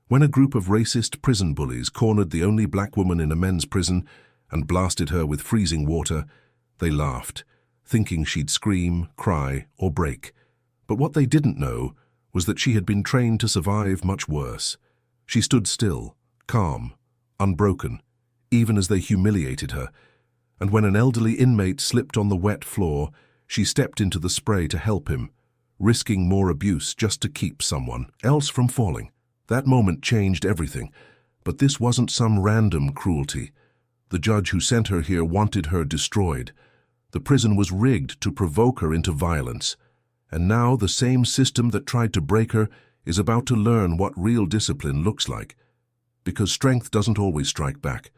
When a group of racist prison bullies cornered the only black woman in a men's prison and blasted her with freezing water, they laughed, thinking she'd scream, cry, or break. But what they didn't know was that she had been trained to survive much worse. She stood still, calm, unbroken, even as they humiliated her, and when an elderly inmate slipped on the wet floor, she stepped into the spray to help him, risking more abuse just to keep someone else from falling. That moment changed everything, but this wasn't some random cruelty. The judge who sent her here wanted her destroyed. The prison was rigged to provoke her into violence, and now the same system that tried to break her is about to learn what real discipline looks like. Because strength doesn't always strike back.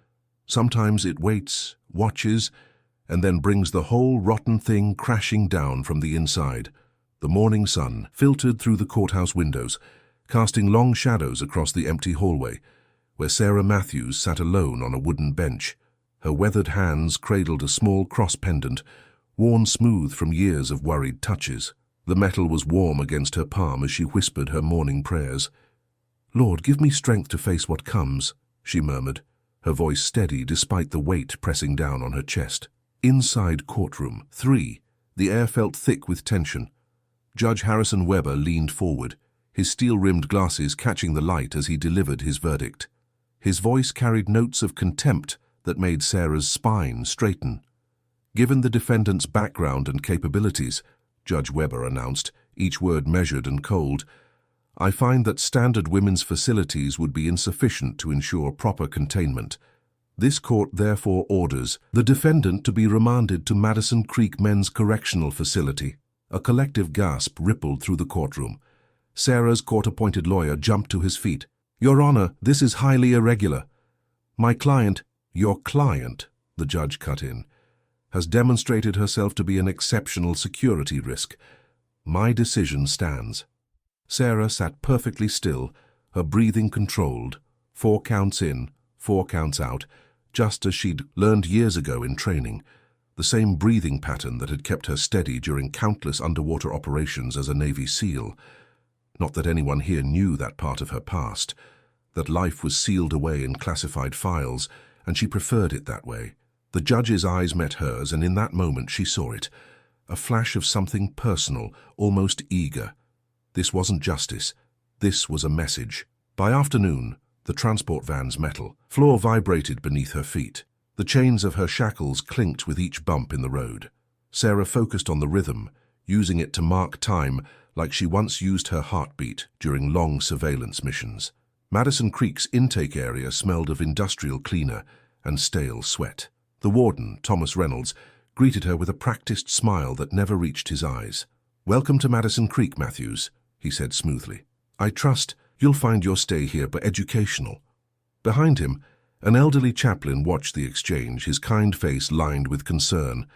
Sometimes it waits, watches, and then brings the whole rotten thing crashing down from the inside. The morning sun filtered through the courthouse windows, casting long shadows across the empty hallway, where Sarah Matthews sat alone on a wooden bench. Her weathered hands cradled a small cross pendant, worn smooth from years of worried touches. The metal was warm against her palm as she whispered her morning prayers. "Lord, give me strength to face what comes," she murmured, her voice steady despite the weight pressing down on her chest. Inside courtroom 3, the air felt thick with tension. Judge Harrison Weber leaned forward, his steel-rimmed glasses catching the light as he delivered his verdict. His voice carried notes of contempt that made Sarah's spine straighten. Given the defendant's background and capabilities, Judge Weber announced, each word measured and cold, "I find that standard women's facilities would be insufficient to ensure proper containment. This court therefore orders the defendant to be remanded to Madison Creek Men's Correctional Facility." A collective gasp rippled through the courtroom. Sarah's court-appointed lawyer jumped to his feet. "Your Honor, this is highly irregular. My client—" "Your client," the judge cut in, "has demonstrated herself to be an exceptional security risk. My decision stands." Sarah sat perfectly still, her breathing controlled, 4 counts in, 4 counts out, just as she'd learned years ago in training, the same breathing pattern that had kept her steady during countless underwater operations as a Navy SEAL. Not that anyone here knew that part of her past, that life was sealed away in classified files, and she preferred it that way. The judge's eyes met hers, and in that moment she saw it, a flash of something personal, almost eager. This wasn't justice. This was a message. By afternoon, the transport van's metal floor vibrated beneath her feet. The chains of her shackles clinked with each bump in the road. Sarah focused on the rhythm, using it to mark time like she once used her heartbeat during long surveillance missions. Madison Creek's intake area smelled of industrial cleaner and stale sweat. The warden, Thomas Reynolds, greeted her with a practiced smile that never reached his eyes. "Welcome to Madison Creek, Matthews," he said smoothly. "I trust you'll find your stay here educational." Behind him, an elderly chaplain watched the exchange, his kind face lined with concern.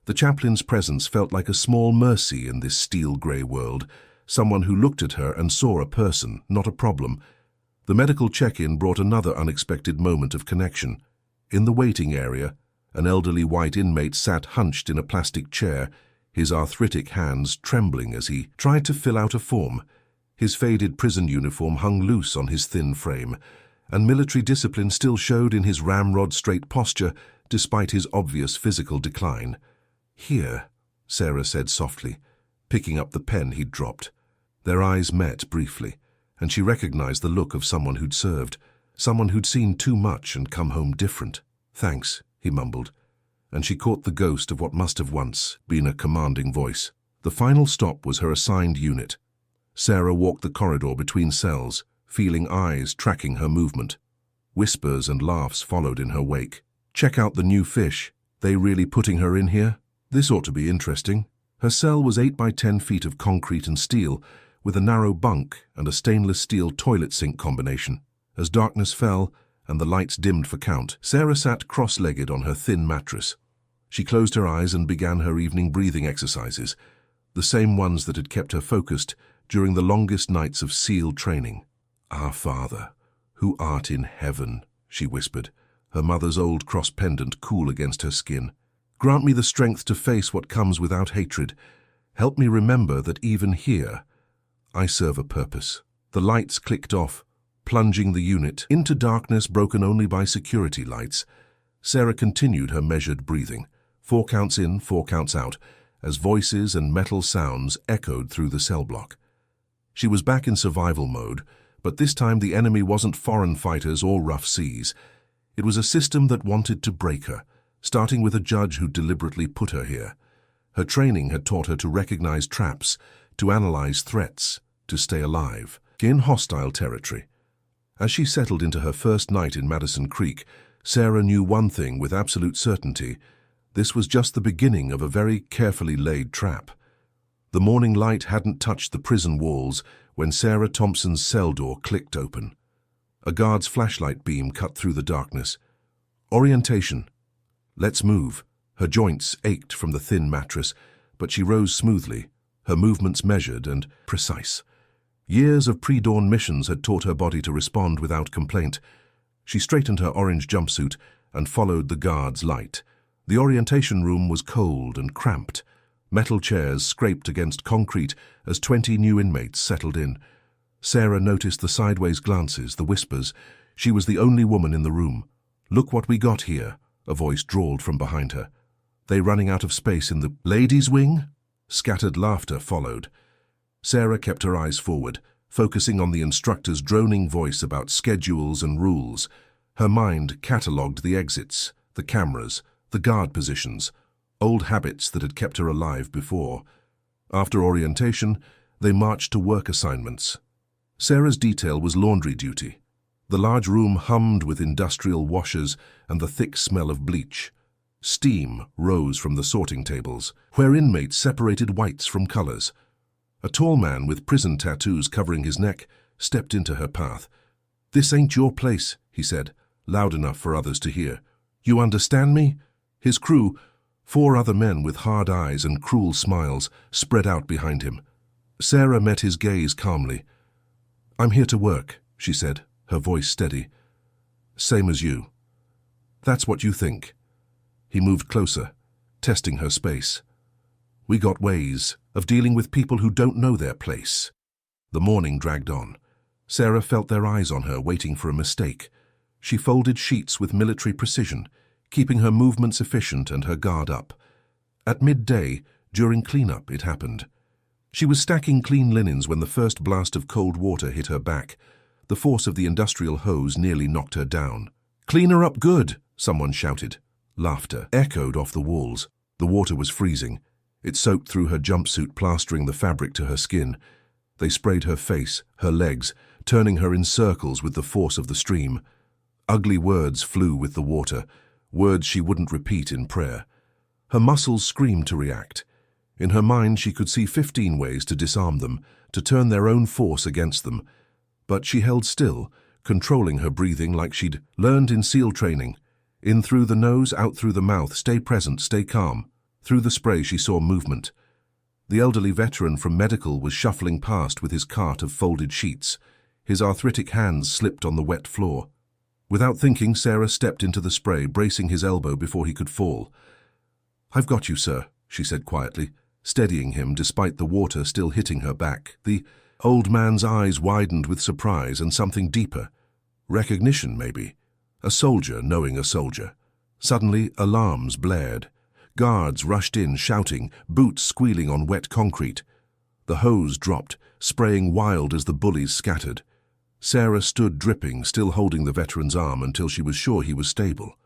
The chaplain's presence felt like a small mercy in this steel-grey world, someone who looked at her and saw a person, not a problem. The medical check-in brought another unexpected moment of connection. In the waiting area, an elderly white inmate sat hunched in a plastic chair, his arthritic hands trembling as he tried to fill out a form. His faded prison uniform hung loose on his thin frame, and military discipline still showed in his ramrod-straight posture despite his obvious physical decline. "Here," Sarah said softly, picking up the pen he'd dropped. Their eyes met briefly, and she recognized the look of someone who'd served, someone who'd seen too much and come home different. "Thanks," he mumbled, and she caught the ghost of what must have once been a commanding voice. The final stop was her assigned unit. Sarah walked the corridor between cells, feeling eyes tracking her movement. Whispers and laughs followed in her wake. "Check out the new fish. They really putting her in here? This ought to be interesting." Her cell was 8 by 10 feet of concrete and steel, with a narrow bunk and a stainless steel toilet sink combination. As darkness fell and the lights dimmed for count, Sarah sat cross-legged on her thin mattress. She closed her eyes and began her evening breathing exercises, the same ones that had kept her focused during the longest nights of SEAL training. "Our Father, who art in heaven," she whispered, her mother's old cross pendant cool against her skin. "Grant me the strength to face what comes without hatred. Help me remember that even here, I serve a purpose." The lights clicked off, plunging the unit into darkness broken only by security lights. Sarah continued her measured breathing, 4 counts in, 4 counts out, as voices and metal sounds echoed through the cell block. She was back in survival mode, but this time the enemy wasn't foreign fighters or rough seas. It was a system that wanted to break her, starting with a judge who deliberately put her here. Her training had taught her to recognize traps, to analyze threats, to stay alive in hostile territory. As she settled into her first night in Madison Creek, Sarah knew one thing with absolute certainty: this was just the beginning of a very carefully laid trap. The morning light hadn't touched the prison walls when Sarah Thompson's cell door clicked open. A guard's flashlight beam cut through the darkness. Orientation. Let's move. Her joints ached from the thin mattress, but she rose smoothly, her movements measured and precise. Years of pre-dawn missions had taught her body to respond without complaint. She straightened her orange jumpsuit and followed the guard's light. The orientation room was cold and cramped. Metal chairs scraped against concrete as 20 new inmates settled in. Sarah noticed the sideways glances, the whispers. She was the only woman in the room. "Look what we got here," a voice drawled from behind her. "They running out of space in the ladies' wing?" Scattered laughter followed. Sarah kept her eyes forward, focusing on the instructor's droning voice about schedules and rules. Her mind catalogued the exits, the cameras, the guard positions, old habits that had kept her alive before. After orientation, they marched to work assignments. Sarah's detail was laundry duty. The large room hummed with industrial washers and the thick smell of bleach. Steam rose from the sorting tables, where inmates separated whites from colors. A tall man with prison tattoos covering his neck stepped into her path. "This ain't your place," he said, loud enough for others to hear. "You understand me?" His crew, 4 other men with hard eyes and cruel smiles, spread out behind him. Sarah met his gaze calmly. "I'm here to work," she said, her voice steady. "Same as you." "That's what you think." He moved closer, testing her space. "We got ways of dealing with people who don't know their place." The morning dragged on. Sarah felt their eyes on her, waiting for a mistake. She folded sheets with military precision, keeping her movements efficient and her guard up. At midday, during cleanup, it happened. She was stacking clean linens when the first blast of cold water hit her back. The force of the industrial hose nearly knocked her down. "Clean her up good," someone shouted. Laughter echoed off the walls. The water was freezing. It soaked through her jumpsuit, plastering the fabric to her skin. They sprayed her face, her legs, turning her in circles with the force of the stream. Ugly words flew with the water, words she wouldn't repeat in prayer. Her muscles screamed to react. In her mind she could see 15 ways to disarm them, to turn their own force against them. But she held still, controlling her breathing like she'd learned in SEAL training. In through the nose, out through the mouth, stay present, stay calm. Through the spray she saw movement. The elderly veteran from medical was shuffling past with his cart of folded sheets. His arthritic hands slipped on the wet floor. Without thinking, Sarah stepped into the spray, bracing his elbow before he could fall. "I've got you, sir," she said quietly, steadying him despite the water still hitting her back. The old man's eyes widened with surprise and something deeper. Recognition, maybe. A soldier knowing a soldier. Suddenly, alarms blared. Guards rushed in, shouting, boots squealing on wet concrete. The hose dropped, spraying wild as the bullies scattered. Sarah stood dripping, still holding the veteran's arm until she was sure he was stable.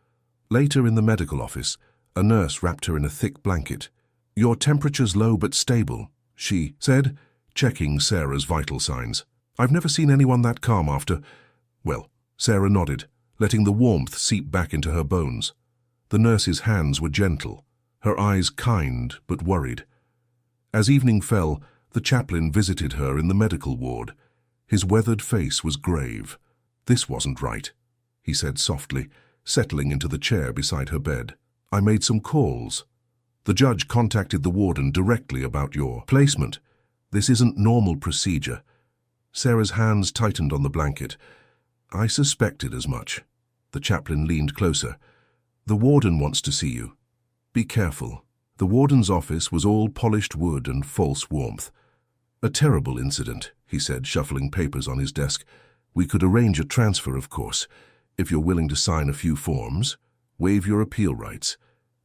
Later in the medical office, a nurse wrapped her in a thick blanket. "Your temperature's low but stable," she said, checking Sarah's vital signs. "I've never seen anyone that calm after—" Well, Sarah nodded, letting the warmth seep back into her bones. The nurse's hands were gentle, her eyes kind but worried. As evening fell, the chaplain visited her in the medical ward. His weathered face was grave. "This wasn't right," he said softly, settling into the chair beside her bed. "I made some calls. The judge contacted the warden directly about your placement. This isn't normal procedure." Sarah's hands tightened on the blanket. "I suspected as much." The chaplain leaned closer. "The warden wants to see you. Be careful." The warden's office was all polished wood and false warmth. "A terrible incident," he said, shuffling papers on his desk. We could arrange a transfer, of course, if you're willing to sign a few forms, waive your appeal rights,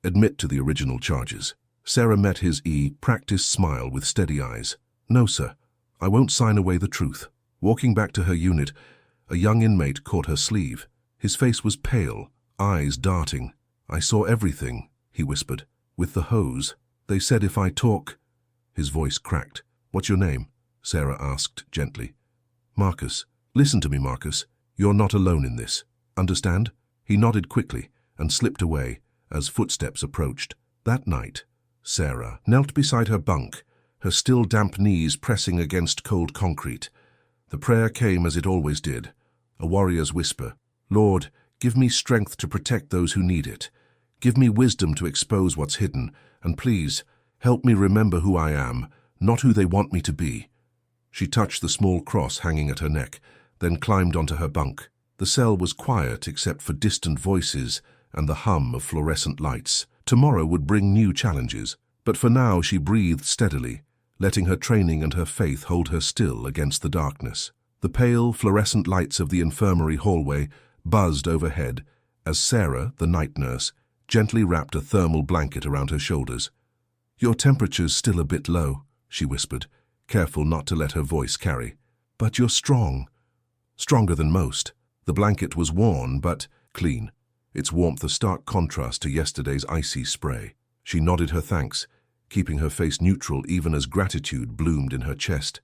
admit to the original charges. Sarah met his practiced smile with steady eyes. No, sir, I won't sign away the truth. Walking back to her unit, a young inmate caught her sleeve. His face was pale, eyes darting. I saw everything, he whispered. With the hose. They said if I talk... His voice cracked. What's your name? Sarah asked gently. Marcus. Listen to me, Marcus. You're not alone in this. Understand? He nodded quickly and slipped away as footsteps approached. That night, Sarah knelt beside her bunk, her still damp knees pressing against cold concrete. The prayer came as it always did, a warrior's whisper. Lord, give me strength to protect those who need it. Give me wisdom to expose what's hidden, and please, help me remember who I am, not who they want me to be. She touched the small cross hanging at her neck, then climbed onto her bunk. The cell was quiet except for distant voices and the hum of fluorescent lights. Tomorrow would bring new challenges, but for now she breathed steadily, letting her training and her faith hold her still against the darkness. The pale, fluorescent lights of the infirmary hallway buzzed overhead as Sarah, the night nurse, gently wrapped a thermal blanket around her shoulders. Your temperature's still a bit low, she whispered, careful not to let her voice carry. But you're strong. Stronger than most. The blanket was worn, but clean, its warmth a stark contrast to yesterday's icy spray. She nodded her thanks, keeping her face neutral even as gratitude bloomed in her chest.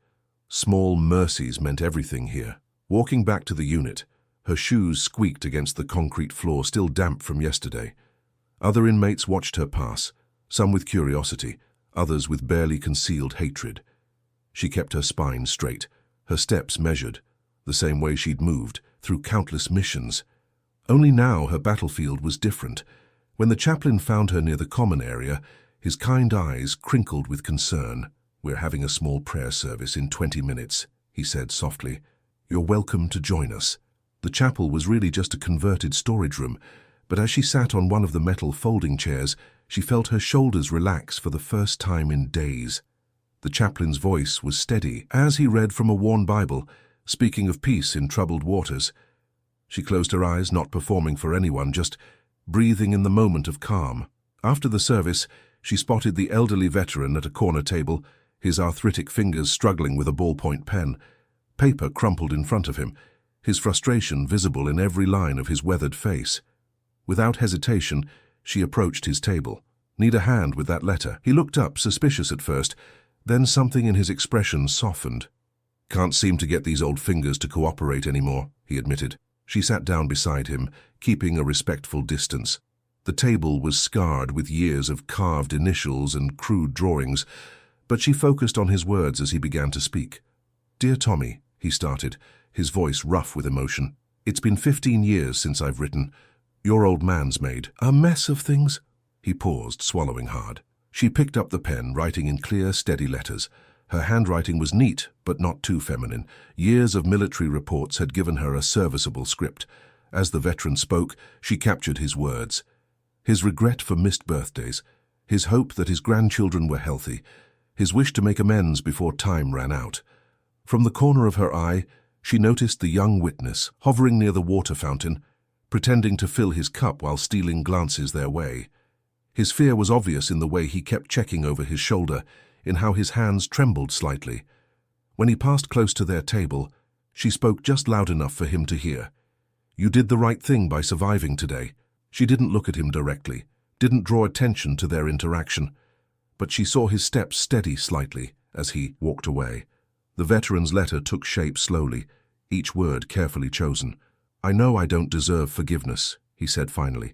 Small mercies meant everything here. Walking back to the unit, her shoes squeaked against the concrete floor still damp from yesterday. Other inmates watched her pass, some with curiosity, others with barely concealed hatred. She kept her spine straight, her steps measured, the same way she'd moved through countless missions. Only now her battlefield was different. When the chaplain found her near the common area, his kind eyes crinkled with concern. We're having a small prayer service in 20 minutes, he said softly. You're welcome to join us. The chapel was really just a converted storage room, but as she sat on one of the metal folding chairs, she felt her shoulders relax for the first time in days. The chaplain's voice was steady as he read from a worn Bible, speaking of peace in troubled waters. She closed her eyes, not performing for anyone, just breathing in the moment of calm. After the service, she spotted the elderly veteran at a corner table, his arthritic fingers struggling with a ballpoint pen. Paper crumpled in front of him, his frustration visible in every line of his weathered face. Without hesitation, she approached his table. Need a hand with that letter? He looked up, suspicious at first, then something in his expression softened. Can't seem to get these old fingers to cooperate anymore, he admitted. She sat down beside him, keeping a respectful distance. The table was scarred with years of carved initials and crude drawings, but she focused on his words as he began to speak. Dear Tommy, he started, his voice rough with emotion. It's been 15 years since I've written. Your old man's made a mess of things. He paused, swallowing hard. She picked up the pen, writing in clear, steady letters. Her handwriting was neat, but not too feminine. Years of military reports had given her a serviceable script. As the veteran spoke, she captured his words. His regret for missed birthdays, his hope that his grandchildren were healthy, his wish to make amends before time ran out. From the corner of her eye, she noticed the young witness, hovering near the water fountain, pretending to fill his cup while stealing glances their way. His fear was obvious in the way he kept checking over his shoulder, in how his hands trembled slightly. When he passed close to their table, she spoke just loud enough for him to hear. You did the right thing by surviving today. She didn't look at him directly, didn't draw attention to their interaction, but she saw his steps steady slightly as he walked away. The veteran's letter took shape slowly, each word carefully chosen. I know I don't deserve forgiveness, he said finally,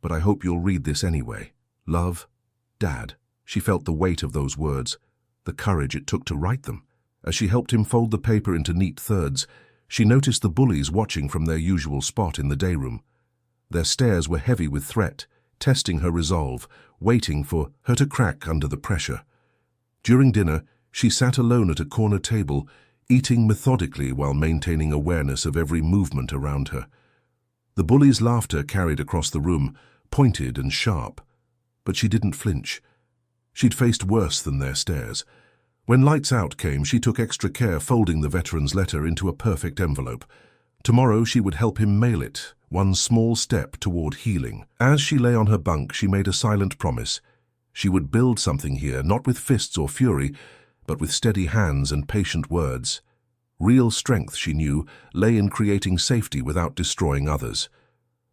but I hope you'll read this anyway. Love, Dad. She felt the weight of those words, the courage it took to write them. As she helped him fold the paper into neat thirds, she noticed the bullies watching from their usual spot in the day room. Their stares were heavy with threat, testing her resolve, waiting for her to crack under the pressure. During dinner, she sat alone at a corner table, eating methodically while maintaining awareness of every movement around her. The bullies' laughter carried across the room, pointed and sharp, but she didn't flinch. She'd faced worse than their stares. When lights out came, she took extra care folding the veteran's letter into a perfect envelope. Tomorrow she would help him mail it, one small step toward healing. As she lay on her bunk, she made a silent promise. She would build something here, not with fists or fury, but with steady hands and patient words. Real strength, she knew, lay in creating safety without destroying others.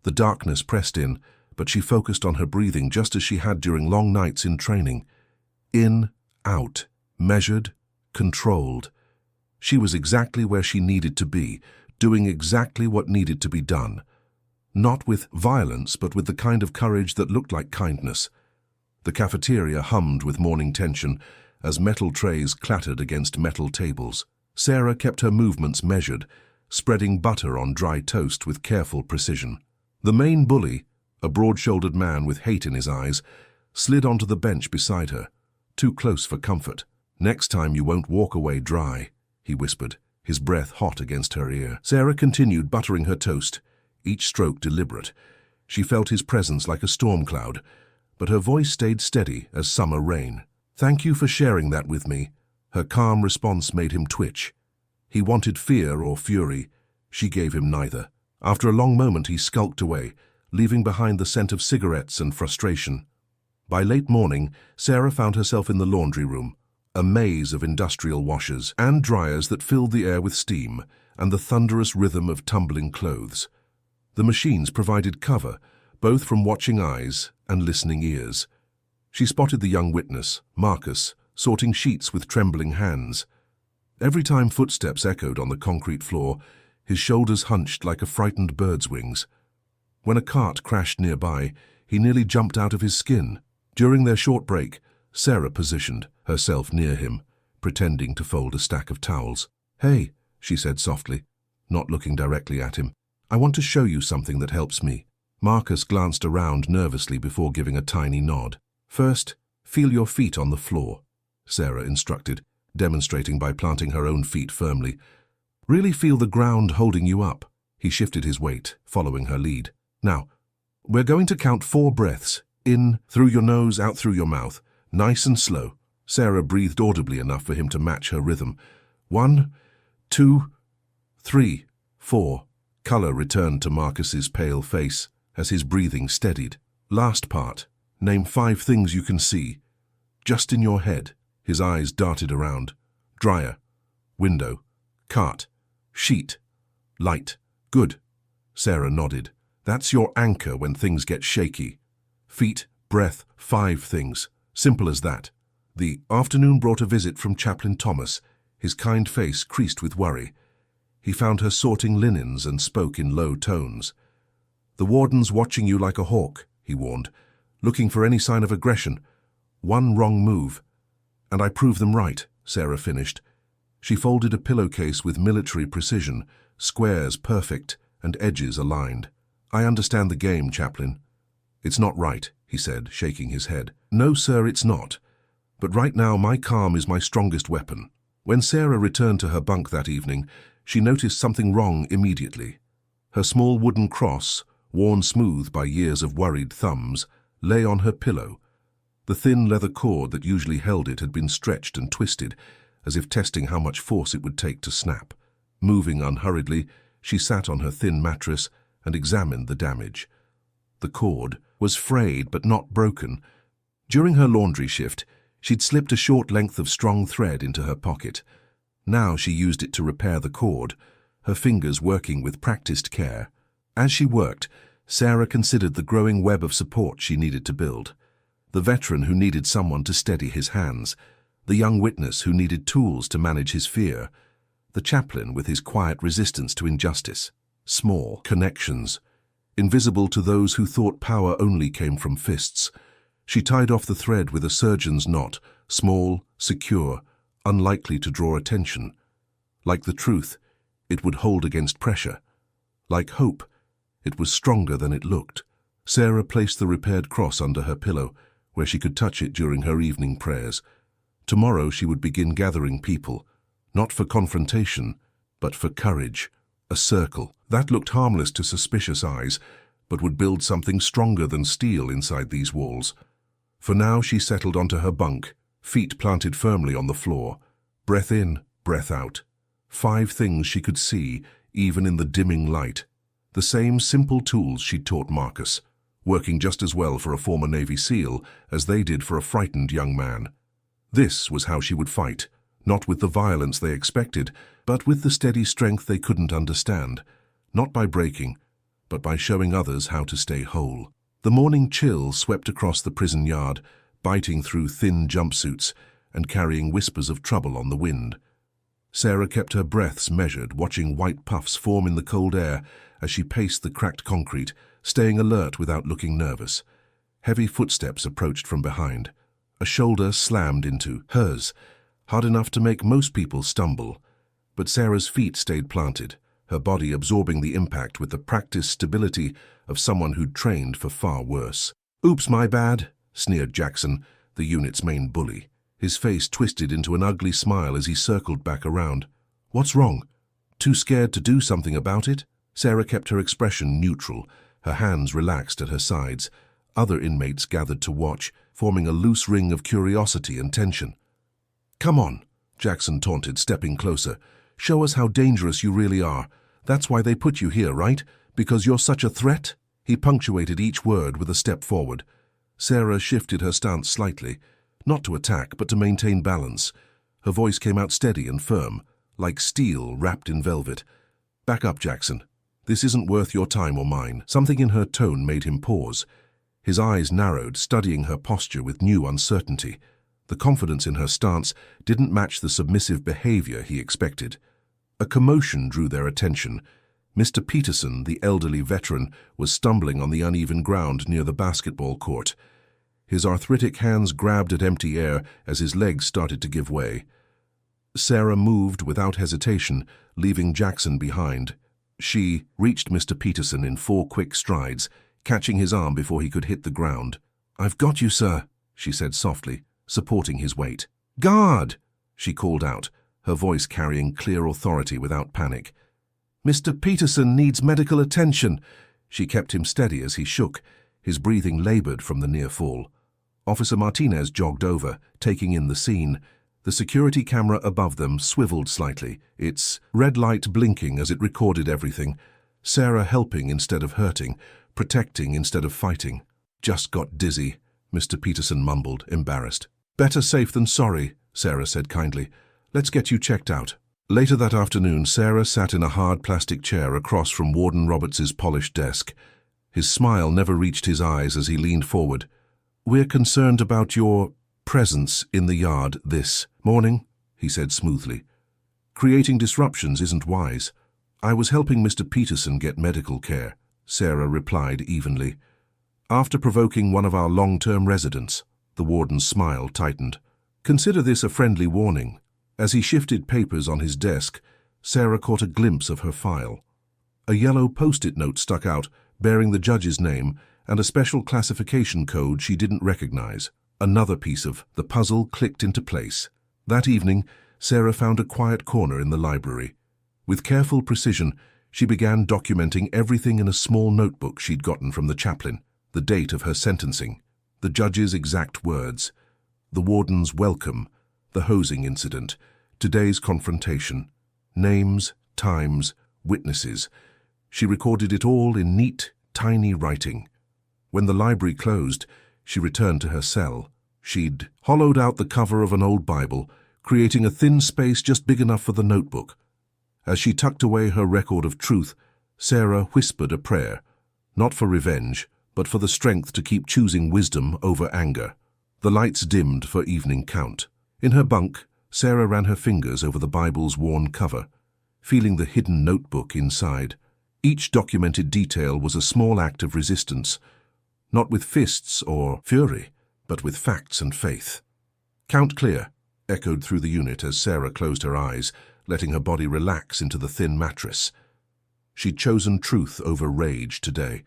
The darkness pressed in, but she focused on her breathing just as she had during long nights in training. In, out, measured, controlled. She was exactly where she needed to be, doing exactly what needed to be done. Not with violence, but with the kind of courage that looked like kindness. The cafeteria hummed with morning tension as metal trays clattered against metal tables. Sarah kept her movements measured, spreading butter on dry toast with careful precision. The main bully, a broad-shouldered man with hate in his eyes, slid onto the bench beside her, too close for comfort. "Next time you won't walk away dry," he whispered, his breath hot against her ear. Sarah continued buttering her toast, each stroke deliberate. She felt his presence like a storm cloud, but her voice stayed steady as summer rain. "Thank you for sharing that with me." Her calm response made him twitch. He wanted fear or fury. She gave him neither. After a long moment, he skulked away, leaving behind the scent of cigarettes and frustration. By late morning, Sarah found herself in the laundry room, a maze of industrial washers and dryers that filled the air with steam and the thunderous rhythm of tumbling clothes. The machines provided cover, both from watching eyes and listening ears. She spotted the young witness, Marcus, sorting sheets with trembling hands. Every time footsteps echoed on the concrete floor, his shoulders hunched like a frightened bird's wings. When a cart crashed nearby, he nearly jumped out of his skin. During their short break, Sarah positioned herself near him, pretending to fold a stack of towels. "Hey," she said softly, not looking directly at him. "I want to show you something that helps me." Marcus glanced around nervously before giving a tiny nod. "First, feel your feet on the floor," Sarah instructed, demonstrating by planting her own feet firmly. "Really feel the ground holding you up." He shifted his weight, following her lead. "Now, we're going to count 4 breaths. In through your nose, out through your mouth. Nice and slow." Sarah breathed audibly enough for him to match her rhythm. 1, 2, 3, 4. Color returned to Marcus's pale face as his breathing steadied. "Last part. Name 5 things you can see. Just in your head." His eyes darted around. "Dryer. Window. Cart. Sheet. Light." "Good." Sarah nodded. "That's your anchor when things get shaky. Feet, breath, 5 things. Simple as that." The afternoon brought a visit from Chaplain Thomas, his kind face creased with worry. He found her sorting linens and spoke in low tones. "The warden's watching you like a hawk," he warned, "looking for any sign of aggression. One wrong move." "And I prove them right," Sarah finished. She folded a pillowcase with military precision, squares perfect and edges aligned. "I understand the game, Chaplain." "It's not right," he said, shaking his head. "No, sir, it's not. But right now my calm is my strongest weapon." When Sarah returned to her bunk that evening, she noticed something wrong immediately. Her small wooden cross, worn smooth by years of worried thumbs, lay on her pillow. The thin leather cord that usually held it had been stretched and twisted, as if testing how much force it would take to snap. Moving unhurriedly, she sat on her thin mattress and examined the damage. The cord was frayed but not broken. During her laundry shift, she'd slipped a short length of strong thread into her pocket. Now she used it to repair the cord, her fingers working with practiced care. As she worked, Sarah considered the growing web of support she needed to build. The veteran who needed someone to steady his hands, the young witness who needed tools to manage his fear, the chaplain with his quiet resistance to injustice. Small connections, invisible to those who thought power only came from fists. She tied off the thread with a surgeon's knot, small, secure, unlikely to draw attention. Like the truth, it would hold against pressure. Like hope, it was stronger than it looked. Sarah placed the repaired cross under her pillow, where she could touch it during her evening prayers. Tomorrow she would begin gathering people, not for confrontation, but for courage. A circle that looked harmless to suspicious eyes, but would build something stronger than steel inside these walls. For now she settled onto her bunk, feet planted firmly on the floor, breath in, breath out. 5 things she could see, even in the dimming light. The same simple tools she'd taught Marcus, working just as well for a former Navy SEAL as they did for a frightened young man. This was how she would fight, not with the violence they expected, but with the steady strength they couldn't understand, not by breaking, but by showing others how to stay whole. The morning chill swept across the prison yard, biting through thin jumpsuits and carrying whispers of trouble on the wind. Sarah kept her breaths measured, watching white puffs form in the cold air as she paced the cracked concrete, staying alert without looking nervous. Heavy footsteps approached from behind. A shoulder slammed into hers, hard enough to make most people stumble. But Sarah's feet stayed planted, her body absorbing the impact with the practiced stability of someone who'd trained for far worse. "Oops, my bad," sneered Jackson, the unit's main bully. His face twisted into an ugly smile as he circled back around. "What's wrong? Too scared to do something about it?" Sarah kept her expression neutral, her hands relaxed at her sides. Other inmates gathered to watch, forming a loose ring of curiosity and tension. "Come on," Jackson taunted, stepping closer. "Show us how dangerous you really are. That's why they put you here, right? Because you're such a threat?" He punctuated each word with a step forward. Sarah shifted her stance slightly, not to attack, but to maintain balance. Her voice came out steady and firm, like steel wrapped in velvet. "Back up, Jackson. This isn't worth your time or mine." Something in her tone made him pause. His eyes narrowed, studying her posture with new uncertainty. The confidence in her stance didn't match the submissive behavior he expected. A commotion drew their attention. Mr. Peterson, the elderly veteran, was stumbling on the uneven ground near the basketball court. His arthritic hands grabbed at empty air as his legs started to give way. Sarah moved without hesitation, leaving Jackson behind. She reached Mr. Peterson in 4 quick strides, catching his arm before he could hit the ground. "I've got you, sir," she said softly, supporting his weight. "Guard!" she called out, her voice carrying clear authority without panic. "Mr. Peterson needs medical attention." She kept him steady as he shook, his breathing labored from the near fall. Officer Martinez jogged over, taking in the scene. The security camera above them swiveled slightly, its red light blinking as it recorded everything. Sarah helping instead of hurting, protecting instead of fighting. "Just got dizzy," Mr. Peterson mumbled, embarrassed. "Better safe than sorry," Sarah said kindly. "Let's get you checked out." Later that afternoon, Sarah sat in a hard plastic chair across from Warden Roberts's polished desk. His smile never reached his eyes as he leaned forward. "We're concerned about your presence in the yard this morning," he said smoothly. "Creating disruptions isn't wise." "I was helping Mr. Peterson get medical care," Sarah replied evenly. "After provoking one of our long-term residents." The warden's smile tightened. "Consider this a friendly warning." As he shifted papers on his desk, Sarah caught a glimpse of her file. A yellow post-it note stuck out, bearing the judge's name and a special classification code she didn't recognize. Another piece of the puzzle clicked into place. That evening, Sarah found a quiet corner in the library. With careful precision, she began documenting everything in a small notebook she'd gotten from the chaplain. The date of her sentencing, the judge's exact words, the warden's welcome, the hosing incident, today's confrontation, names, times, witnesses. She recorded it all in neat, tiny writing. When the library closed, she returned to her cell. She'd hollowed out the cover of an old Bible, creating a thin space just big enough for the notebook. As she tucked away her record of truth, Sarah whispered a prayer, not for revenge, but for the strength to keep choosing wisdom over anger. The lights dimmed for evening count. In her bunk, Sarah ran her fingers over the Bible's worn cover, feeling the hidden notebook inside. Each documented detail was a small act of resistance, not with fists or fury, but with facts and faith. "Count clear," echoed through the unit as Sarah closed her eyes, letting her body relax into the thin mattress. She'd chosen truth over rage today.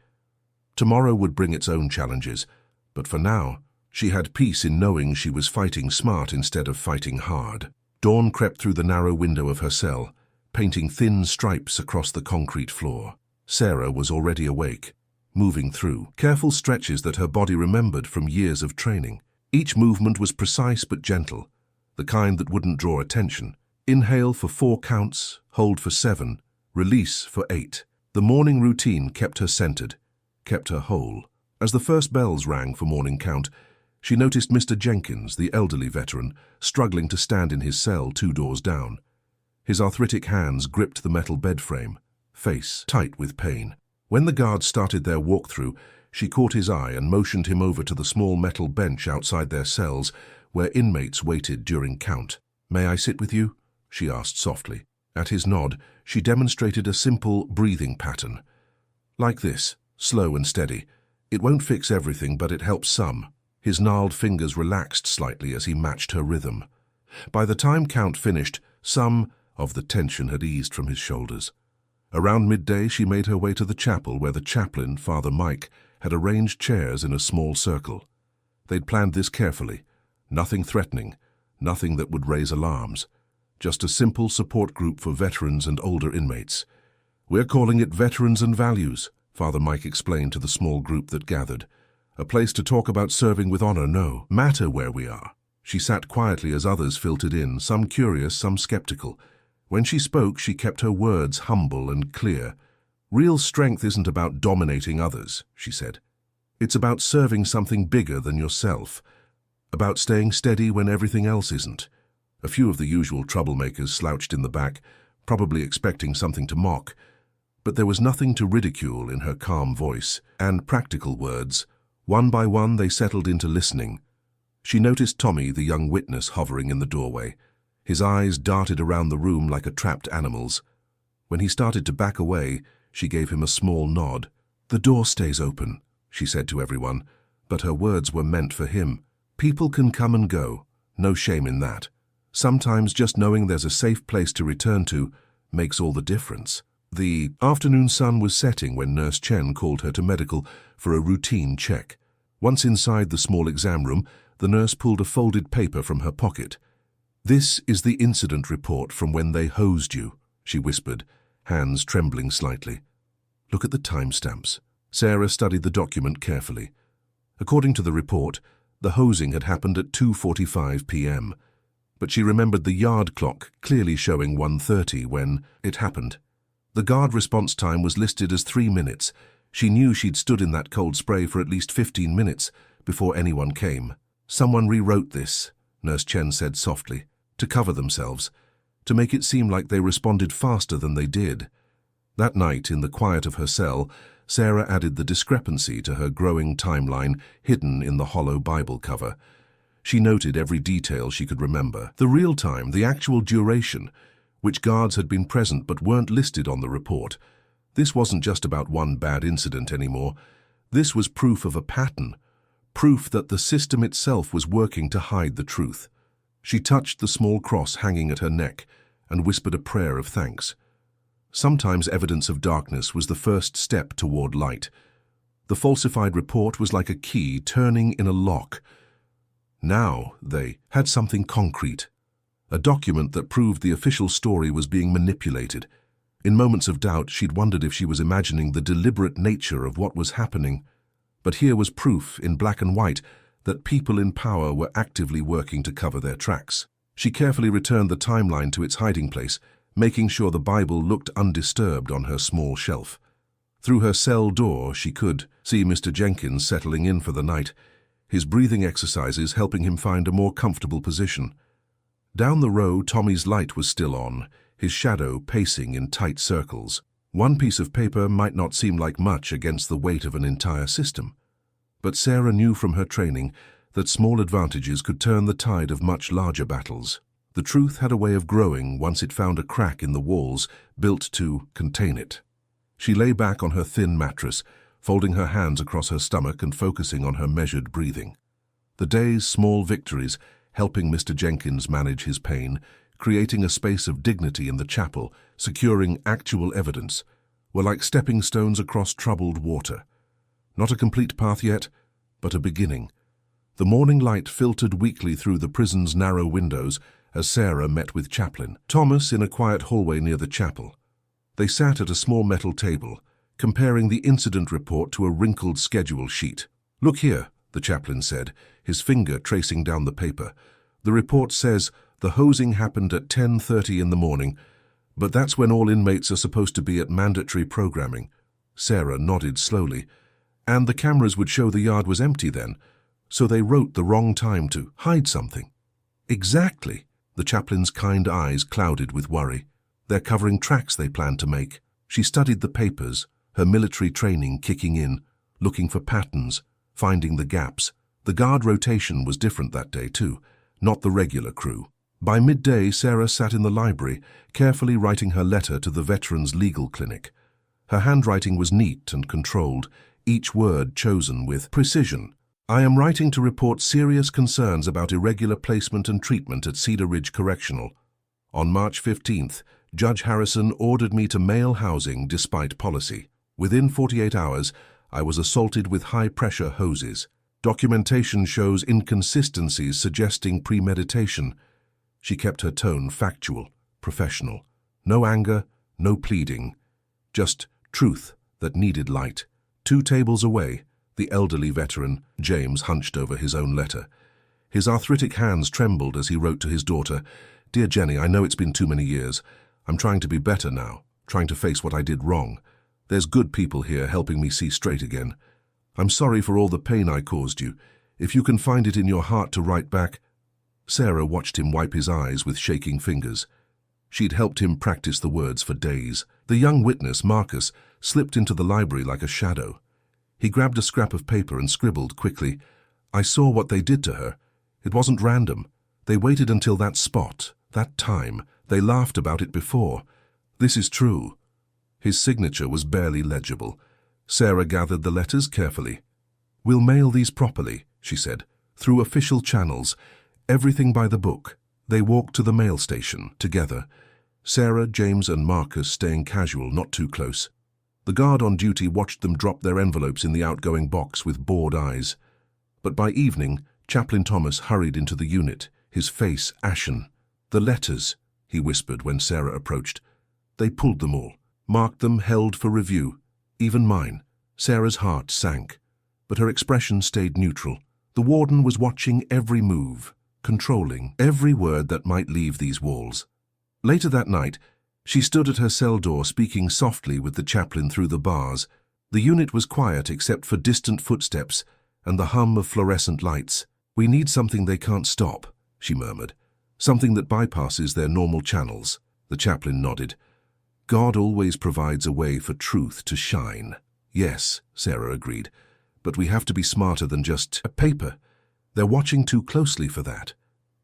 Tomorrow would bring its own challenges, but for now, she had peace in knowing she was fighting smart instead of fighting hard. Dawn crept through the narrow window of her cell, painting thin stripes across the concrete floor. Sarah was already awake, moving through careful stretches that her body remembered from years of training. Each movement was precise but gentle, the kind that wouldn't draw attention. Inhale for 4 counts, hold for 7, release for 8. The morning routine kept her centered, kept her whole. As the first bells rang for morning count, she noticed Mr. Jenkins, the elderly veteran, struggling to stand in his cell 2 doors down. His arthritic hands gripped the metal bed frame, face tight with pain. When the guards started their walkthrough, she caught his eye and motioned him over to the small metal bench outside their cells where inmates waited during count. "May I sit with you?" she asked softly. At his nod, she demonstrated a simple breathing pattern. "Like this, slow and steady. It won't fix everything, but it helps some." His gnarled fingers relaxed slightly as he matched her rhythm. By the time count finished, some of the tension had eased from his shoulders. Around midday, she made her way to the chapel where the chaplain, Father Mike, had arranged chairs in a small circle. They'd planned this carefully. Nothing threatening, nothing that would raise alarms. Just a simple support group for veterans and older inmates. "We're calling it Veterans and Values," Father Mike explained to the small group that gathered. "A place to talk about serving with honor, no matter where we are." She sat quietly as others filtered in, some curious, some skeptical. When she spoke, she kept her words humble and clear. "Real strength isn't about dominating others," she said. "It's about serving something bigger than yourself, about staying steady when everything else isn't." A few of the usual troublemakers slouched in the back, probably expecting something to mock, but there was nothing to ridicule in her calm voice and practical words. One by one, they settled into listening. She noticed Tommy, the young witness, hovering in the doorway. His eyes darted around the room like a trapped animal's. When he started to back away, she gave him a small nod. "The door stays open," she said to everyone, but her words were meant for him. "People can come and go, no shame in that. Sometimes just knowing there's a safe place to return to makes all the difference." The afternoon sun was setting when Nurse Chen called her to medical for a routine check. Once inside the small exam room, the nurse pulled a folded paper from her pocket. "This is the incident report from when they hosed you," she whispered, hands trembling slightly. "Look at the timestamps." Sarah studied the document carefully. According to the report, the hosing had happened at 2:45 p.m., but she remembered the yard clock clearly showing 1:30 when it happened. The guard response time was listed as 3 minutes. She knew she'd stood in that cold spray for at least 15 minutes before anyone came. "Someone rewrote this," Nurse Chen said softly, "to cover themselves, to make it seem like they responded faster than they did." That night, in the quiet of her cell, Sarah added the discrepancy to her growing timeline hidden in the hollow Bible cover. She noted every detail she could remember. The real time, the actual duration, which guards had been present but weren't listed on the report. This wasn't just about one bad incident anymore. This was proof of a pattern, proof that the system itself was working to hide the truth. She touched the small cross hanging at her neck and whispered a prayer of thanks. Sometimes evidence of darkness was the first step toward light. The falsified report was like a key turning in a lock. Now they had something concrete. A document that proved the official story was being manipulated. In moments of doubt, she'd wondered if she was imagining the deliberate nature of what was happening. But here was proof, in black and white, that people in power were actively working to cover their tracks. She carefully returned the timeline to its hiding place, making sure the Bible looked undisturbed on her small shelf. Through her cell door, she could see Mr. Jenkins settling in for the night, his breathing exercises helping him find a more comfortable position. Down the row, Tommy's light was still on, his shadow pacing in tight circles. One piece of paper might not seem like much against the weight of an entire system. But Sarah knew from her training that small advantages could turn the tide of much larger battles. The truth had a way of growing once it found a crack in the walls built to contain it. She lay back on her thin mattress, folding her hands across her stomach and focusing on her measured breathing. The day's small victories, helping Mr. Jenkins manage his pain, creating a space of dignity in the chapel, securing actual evidence, were like stepping stones across troubled water. Not a complete path yet, but a beginning. The morning light filtered weakly through the prison's narrow windows as Sarah met with Chaplain Thomas in a quiet hallway near the chapel. They sat at a small metal table, comparing the incident report to a wrinkled schedule sheet. "Look here," the chaplain said, his finger tracing down the paper. "The report says the hosing happened at 10:30 in the morning, but that's when all inmates are supposed to be at mandatory programming." Sarah nodded slowly. "And the cameras would show the yard was empty then, so they wrote the wrong time to hide something." "Exactly." The chaplain's kind eyes clouded with worry. "They're covering tracks they plan to make." She studied the papers, her military training kicking in, looking for patterns, finding the gaps. The guard rotation was different that day too, not the regular crew. By midday, Sarah sat in the library, carefully writing her letter to the Veterans Legal Clinic. Her handwriting was neat and controlled, each word chosen with precision. "I am writing to report serious concerns about irregular placement and treatment at Cedar Ridge Correctional. On March 15th, Judge Harrison ordered me to male housing despite policy. Within 48 hours, I was assaulted with high-pressure hoses. Documentation shows inconsistencies suggesting premeditation." She kept her tone factual, professional. No anger, no pleading. Just truth that needed light. 2 tables away, the elderly veteran, James, hunched over his own letter. His arthritic hands trembled as he wrote to his daughter, "Dear Jenny, I know it's been too many years. I'm trying to be better now, trying to face what I did wrong. There's good people here helping me see straight again. I'm sorry for all the pain I caused you. If you can find it in your heart to write back." Sarah watched him wipe his eyes with shaking fingers. She'd helped him practice the words for days. The young witness, Marcus, slipped into the library like a shadow. He grabbed a scrap of paper and scribbled quickly, "I saw what they did to her. It wasn't random. They waited until that spot, that time. They laughed about it before. This is true." His signature was barely legible. Sarah gathered the letters carefully. "We'll mail these properly," she said, "through official channels. Everything by the book." They walked to the mail station together. Sarah, James, and Marcus staying casual, not too close. The guard on duty watched them drop their envelopes in the outgoing box with bored eyes. But by evening, Chaplain Thomas hurried into the unit, his face ashen. "The letters," he whispered when Sarah approached. "They pulled them all, marked them, held for review. Even mine." Sarah's heart sank, but her expression stayed neutral. The warden was watching every move, controlling every word that might leave these walls. Later that night, she stood at her cell door speaking softly with the chaplain through the bars. The unit was quiet except for distant footsteps and the hum of fluorescent lights. "We need something they can't stop," she murmured. "Something that bypasses their normal channels." The chaplain nodded. "God always provides a way for truth to shine." "Yes," Sarah agreed, "but we have to be smarter than just a paper. They're watching too closely for that."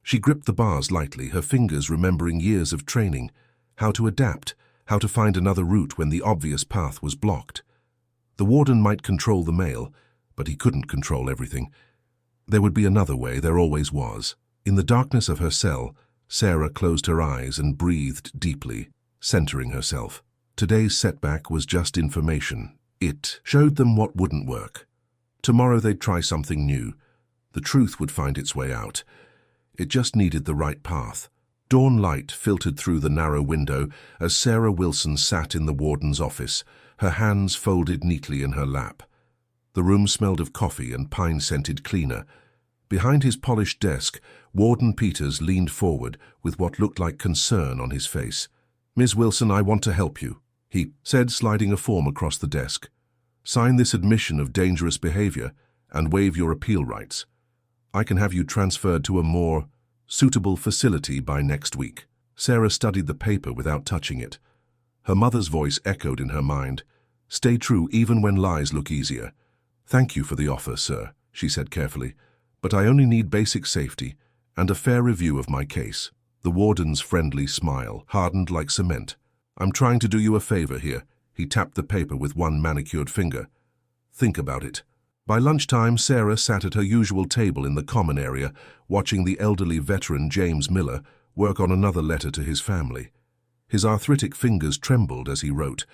She gripped the bars lightly, her fingers remembering years of training, how to adapt, how to find another route when the obvious path was blocked. The warden might control the mail, but he couldn't control everything. There would be another way, there always was. In the darkness of her cell, Sarah closed her eyes and breathed deeply, centering herself. Today's setback was just information. It showed them what wouldn't work. Tomorrow they'd try something new. The truth would find its way out. It just needed the right path. Dawn light filtered through the narrow window as Sarah Wilson sat in the warden's office, her hands folded neatly in her lap. The room smelled of coffee and pine-scented cleaner. Behind his polished desk, Warden Peters leaned forward with what looked like concern on his face. "Ms. Wilson, I want to help you," he said, sliding a form across the desk. "Sign this admission of dangerous behavior and waive your appeal rights. I can have you transferred to a more suitable facility by next week." Sarah studied the paper without touching it. Her mother's voice echoed in her mind. "Stay true even when lies look easier." "Thank you for the offer, sir," she said carefully, "but I only need basic safety and a fair review of my case." The warden's friendly smile hardened like cement. "I'm trying to do you a favor here." He tapped the paper with one manicured finger. "Think about it." By lunchtime, Sarah sat at her usual table in the common area, watching the elderly veteran James Miller work on another letter to his family. His arthritic fingers trembled as he wrote.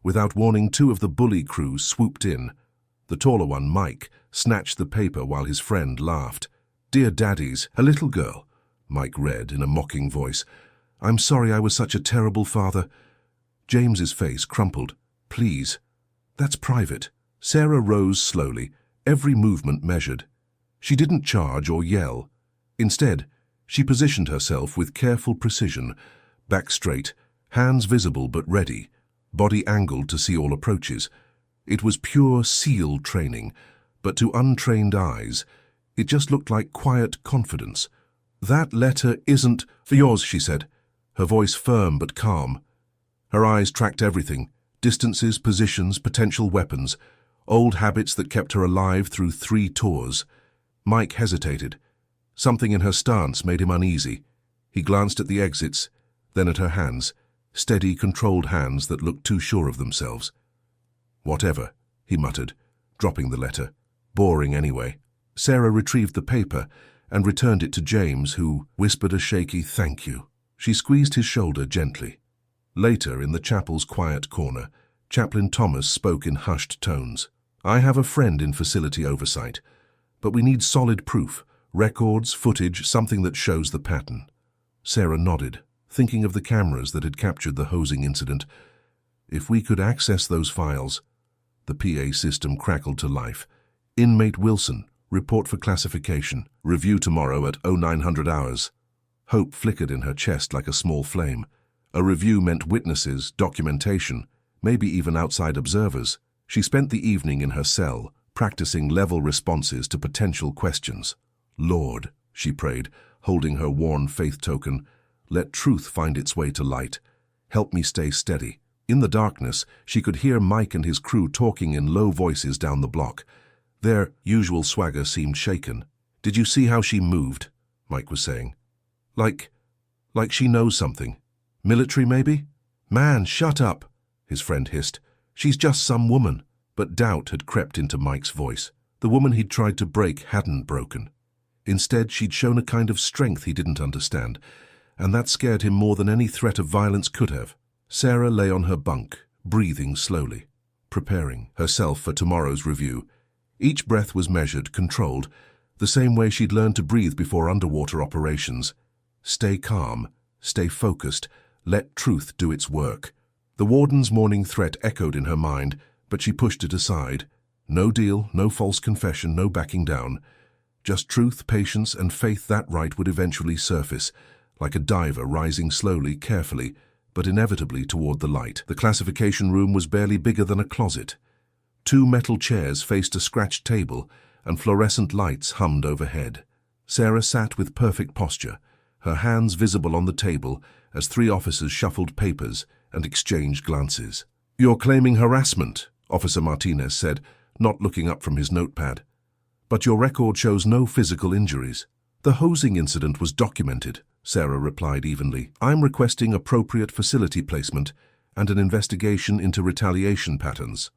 Without warning, 2 of the bully crew swooped in. The taller one, Mike, snatched the paper while his friend laughed. "Dear Daddies, a little girl," Mike read in a mocking voice. "I'm sorry I was such a terrible father." James's face crumpled. "Please, that's private." Sarah rose slowly, every movement measured. She didn't charge or yell. Instead, she positioned herself with careful precision, back straight, hands visible but ready, body angled to see all approaches. It was pure SEAL training, but to untrained eyes, it just looked like quiet confidence. "That letter isn't for yours," she said, her voice firm but calm. Her eyes tracked everything: distances, positions, potential weapons, old habits that kept her alive through 3 tours. Mike hesitated. Something in her stance made him uneasy. He glanced at the exits, then at her hands, steady, controlled hands that looked too sure of themselves. "Whatever," he muttered, dropping the letter. Boring anyway. Sarah retrieved the paper and returned it to James, who whispered a shaky "thank you." She squeezed his shoulder gently. Later, in the chapel's quiet corner, Chaplain Thomas spoke in hushed tones. "I have a friend in facility oversight, but we need solid proof, records, footage, something that shows the pattern." Sarah nodded, thinking of the cameras that had captured the hosing incident. If we could access those files. The PA system crackled to life. "Inmate Wilson, report for classification. Review tomorrow at 0900 hours. Hope flickered in her chest like a small flame. A review meant witnesses, documentation, maybe even outside observers. She spent the evening in her cell, practicing level responses to potential questions. "Lord," she prayed, holding her worn faith token, "let truth find its way to light. Help me stay steady." In the darkness, she could hear Mike and his crew talking in low voices down the block. Their usual swagger seemed shaken. "Did you see how she moved?" Mike was saying. Like she knows something. Military, maybe?" "Man, shut up," his friend hissed. "She's just some woman." But doubt had crept into Mike's voice. The woman he'd tried to break hadn't broken. Instead, she'd shown a kind of strength he didn't understand, and that scared him more than any threat of violence could have. Sarah lay on her bunk, breathing slowly, preparing herself for tomorrow's review. Each breath was measured, controlled, the same way she'd learned to breathe before underwater operations. Stay calm, stay focused, let truth do its work. The warden's morning threat echoed in her mind, but she pushed it aside. No deal, no false confession, no backing down. Just truth, patience, and faith that right would eventually surface, like a diver rising slowly, carefully, but inevitably toward the light. The classification room was barely bigger than a closet. 2 metal chairs faced a scratched table, and fluorescent lights hummed overhead. Sarah sat with perfect posture, her hands visible on the table as 3 officers shuffled papers and exchanged glances. "You're claiming harassment," Officer Martinez said, not looking up from his notepad. "But your record shows no physical injuries." "The hosing incident was documented," Sarah replied evenly. "I'm requesting appropriate facility placement and an investigation into retaliation patterns."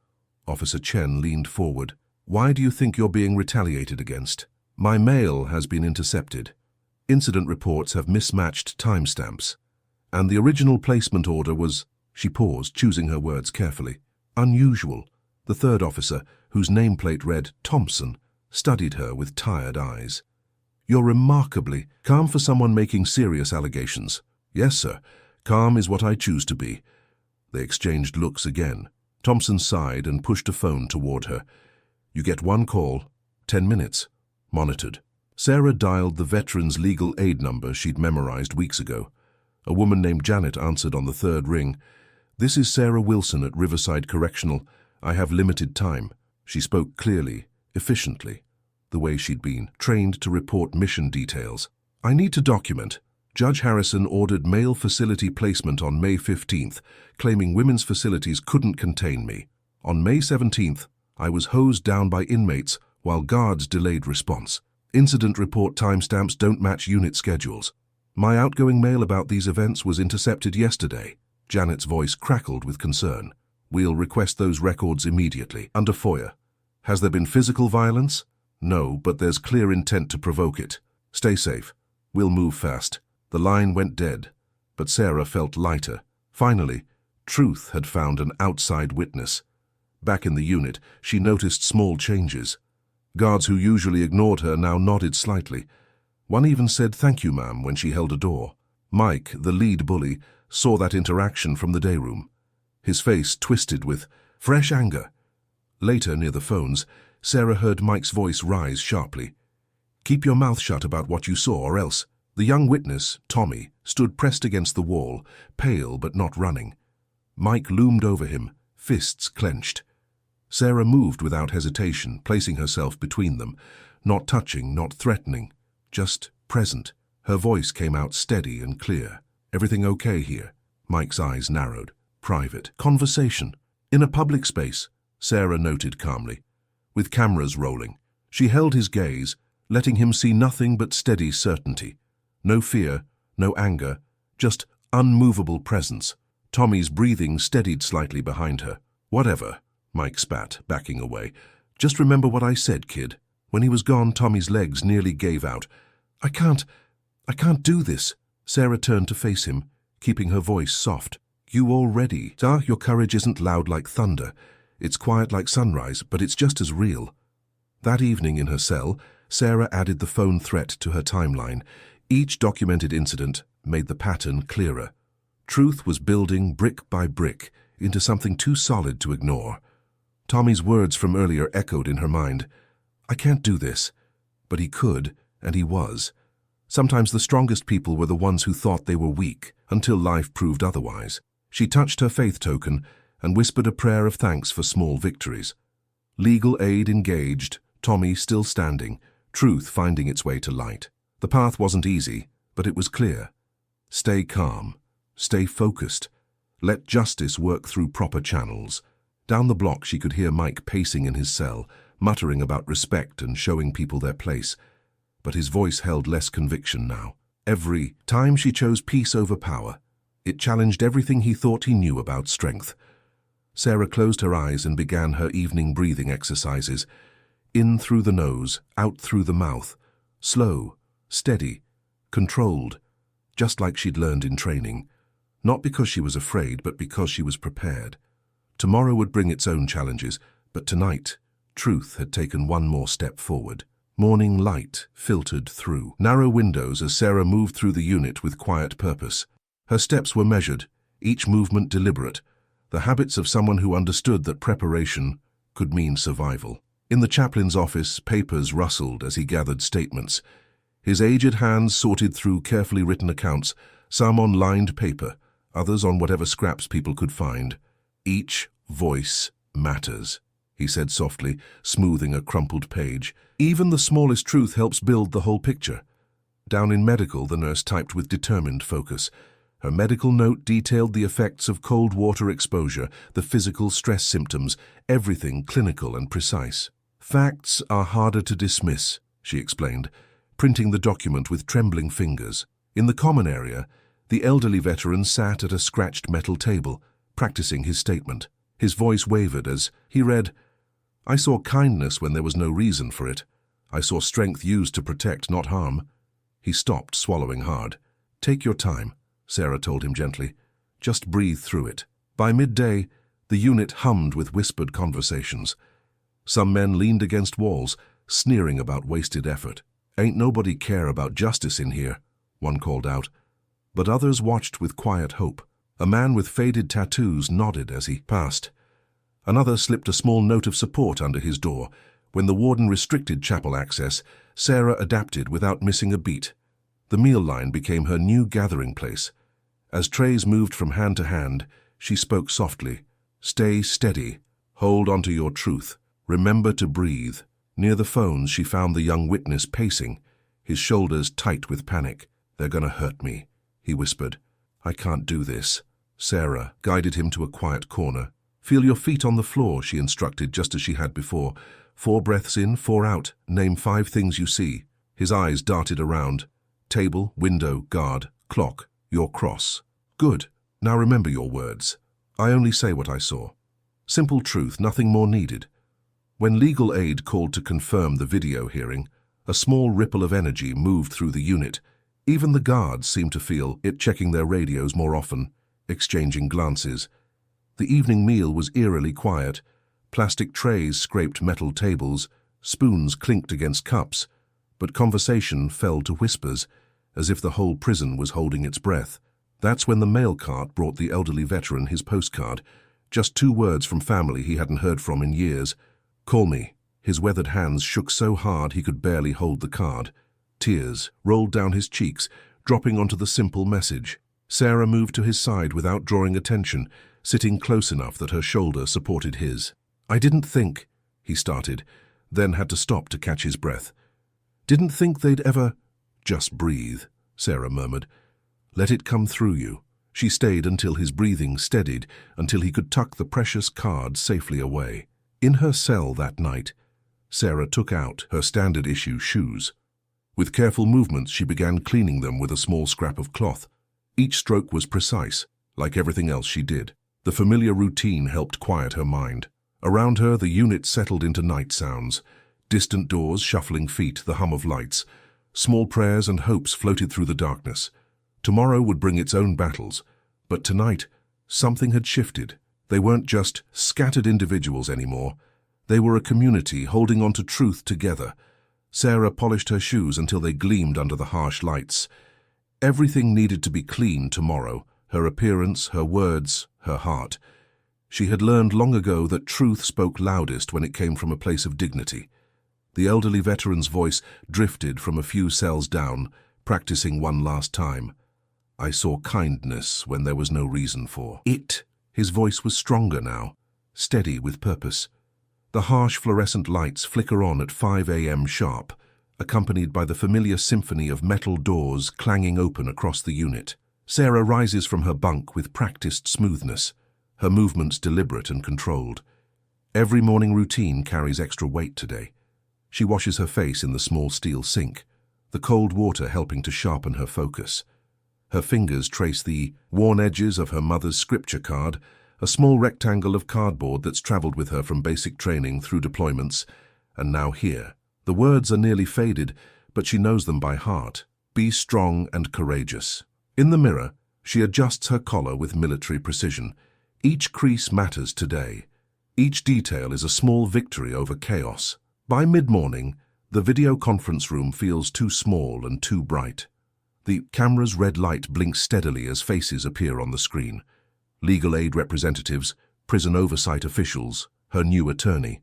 Officer Chen leaned forward. "Why do you think you're being retaliated against?" "My mail has been intercepted. Incident reports have mismatched timestamps. And the original placement order was—" She paused, choosing her words carefully. "Unusual." The 3rd officer, whose nameplate read Thompson, studied her with tired eyes. "You're remarkably calm for someone making serious allegations." "Yes, sir. Calm is what I choose to be." They exchanged looks again. Thompson sighed and pushed a phone toward her. "You get 1 call, 10 minutes. Monitored." Sarah dialed the veteran's legal aid number she'd memorized weeks ago. A woman named Janet answered on the 3rd ring. "This is Sarah Wilson at Riverside Correctional. I have limited time." She spoke clearly, efficiently, the way she'd been trained to report mission details. "I need to document. Judge Harrison ordered male facility placement on May 15th, claiming women's facilities couldn't contain me. On May 17th, I was hosed down by inmates while guards delayed response. Incident report timestamps don't match unit schedules. My outgoing mail about these events was intercepted yesterday." Janet's voice crackled with concern. "We'll request those records immediately. Under FOIA. Has there been physical violence?" "No, but there's clear intent to provoke it. Stay safe. We'll move fast." The line went dead, but Sarah felt lighter. Finally, truth had found an outside witness. Back in the unit, she noticed small changes. Guards who usually ignored her now nodded slightly. One even said "thank you, ma'am" when she held a door. Mike, the lead bully, saw that interaction from the day room. His face twisted with fresh anger. Later, near the phones, Sarah heard Mike's voice rise sharply. Keep your mouth shut about what you saw or else. The young witness, Tommy, stood pressed against the wall, pale but not running. Mike loomed over him, fists clenched. Sarah moved without hesitation, placing herself between them, not touching, not threatening, just present. Her voice came out steady and clear. Everything okay here? Mike's eyes narrowed. Private. Conversation. In a public space, Sarah noted calmly. With cameras rolling, she held his gaze, letting him see nothing but steady certainty. No fear, no anger, just unmovable presence. Tommy's breathing steadied slightly behind her. Whatever, Mike spat, backing away. Just remember what I said, kid. When he was gone, Tommy's legs nearly gave out. I can't do this. Sarah turned to face him, keeping her voice soft. You already. Your courage isn't loud like thunder. It's quiet like sunrise, but it's just as real. That evening in her cell, Sarah added the phone threat to her timeline. Each documented incident made the pattern clearer. Truth was building brick by brick into something too solid to ignore. Tommy's words from earlier echoed in her mind. I can't do this. But he could, and he was. Sometimes the strongest people were the ones who thought they were weak, until life proved otherwise. She touched her faith token and whispered a prayer of thanks for small victories. Legal aid engaged, Tommy still standing, truth finding its way to light. The path wasn't easy, but it was clear. Stay calm. Stay focused. Let justice work through proper channels. Down the block she could hear Mike pacing in his cell, muttering about respect and showing people their place. But his voice held less conviction now. Every time she chose peace over power, it challenged everything he thought he knew about strength. Sarah closed her eyes and began her evening breathing exercises. In through the nose, out through the mouth. Slow, steady, controlled, just like she'd learned in training. Not because she was afraid, but because she was prepared. Tomorrow would bring its own challenges, but tonight, truth had taken one more step forward. Morning light filtered through narrow windows as Sarah moved through the unit with quiet purpose. Her steps were measured, each movement deliberate, the habits of someone who understood that preparation could mean survival. In the chaplain's office, papers rustled as he gathered statements. His aged hands sorted through carefully written accounts, some on lined paper, others on whatever scraps people could find. Each voice matters, he said softly, smoothing a crumpled page. Even the smallest truth helps build the whole picture. Down in medical, the nurse typed with determined focus. Her medical note detailed the effects of cold water exposure, the physical stress symptoms, everything clinical and precise. Facts are harder to dismiss, she explained, printing the document with trembling fingers. In the common area, the elderly veteran sat at a scratched metal table, practicing his statement. His voice wavered as he read, I saw kindness when there was no reason for it. I saw strength used to protect, not harm. He stopped, swallowing hard. Take your time, Sarah told him gently. Just breathe through it. By midday, the unit hummed with whispered conversations. Some men leaned against walls, sneering about wasted effort. Ain't nobody care about justice in here, one called out. But others watched with quiet hope. A man with faded tattoos nodded as he passed. Another slipped a small note of support under his door. When the warden restricted chapel access, Sarah adapted without missing a beat. The meal line became her new gathering place. As trays moved from hand to hand, she spoke softly. Stay steady. Hold onto your truth. Remember to breathe. Near the phones, she found the young witness pacing, his shoulders tight with panic. They're gonna hurt me, he whispered. I can't do this. Sarah guided him to a quiet corner. Feel your feet on the floor, she instructed, just as she had before. 4 breaths in, 4 out. Name 5 things you see. His eyes darted around. Table, window, guard, clock, your cross. Good. Now remember your words. I only say what I saw. Simple truth, nothing more needed. When legal aid called to confirm the video hearing, a small ripple of energy moved through the unit. Even the guards seemed to feel it, checking their radios more often, exchanging glances. The evening meal was eerily quiet. Plastic trays scraped metal tables, spoons clinked against cups, but conversation fell to whispers, as if the whole prison was holding its breath. That's when the mail cart brought the elderly veteran his postcard, just 2 words from family he hadn't heard from in years. Call me, His weathered hands shook so hard he could barely hold the card. Tears rolled down his cheeks, dropping onto the simple message. Sarah moved to his side without drawing attention, sitting close enough that her shoulder supported his. "I didn't think," he started, then had to stop to catch his breath. "Didn't think they'd ever—" "Just breathe," Sarah murmured. "Let it come through you." She stayed until his breathing steadied, until he could tuck the precious card safely away. In her cell that night, Sarah took out her standard-issue shoes. With careful movements, she began cleaning them with a small scrap of cloth. Each stroke was precise, like everything else she did. The familiar routine helped quiet her mind. Around her, the unit settled into night sounds. Distant doors, shuffling feet, the hum of lights. Small prayers and hopes floated through the darkness. Tomorrow would bring its own battles, but tonight, something had shifted. They weren't just scattered individuals anymore. They were a community holding on to truth together. Sarah polished her shoes until they gleamed under the harsh lights. Everything needed to be clean tomorrow, her appearance, her words, her heart. She had learned long ago that truth spoke loudest when it came from a place of dignity. The elderly veteran's voice drifted from a few cells down, practicing one last time. "I saw kindness when there was no reason for it." His voice was stronger now, steady with purpose. The harsh fluorescent lights flicker on at 5 a.m. sharp, accompanied by the familiar symphony of metal doors clanging open across the unit. Sarah rises from her bunk with practiced smoothness, her movements deliberate and controlled. Every morning routine carries extra weight today. She washes her face in the small steel sink, the cold water helping to sharpen her focus. Her fingers trace the worn edges of her mother's scripture card, a small rectangle of cardboard that's traveled with her from basic training through deployments, and now here. The words are nearly faded, but she knows them by heart. Be strong and courageous. In the mirror, she adjusts her collar with military precision. Each crease matters today. Each detail is a small victory over chaos. By mid-morning, the video conference room feels too small and too bright. The camera's red light blinks steadily as faces appear on the screen. Legal aid representatives, prison oversight officials, her new attorney.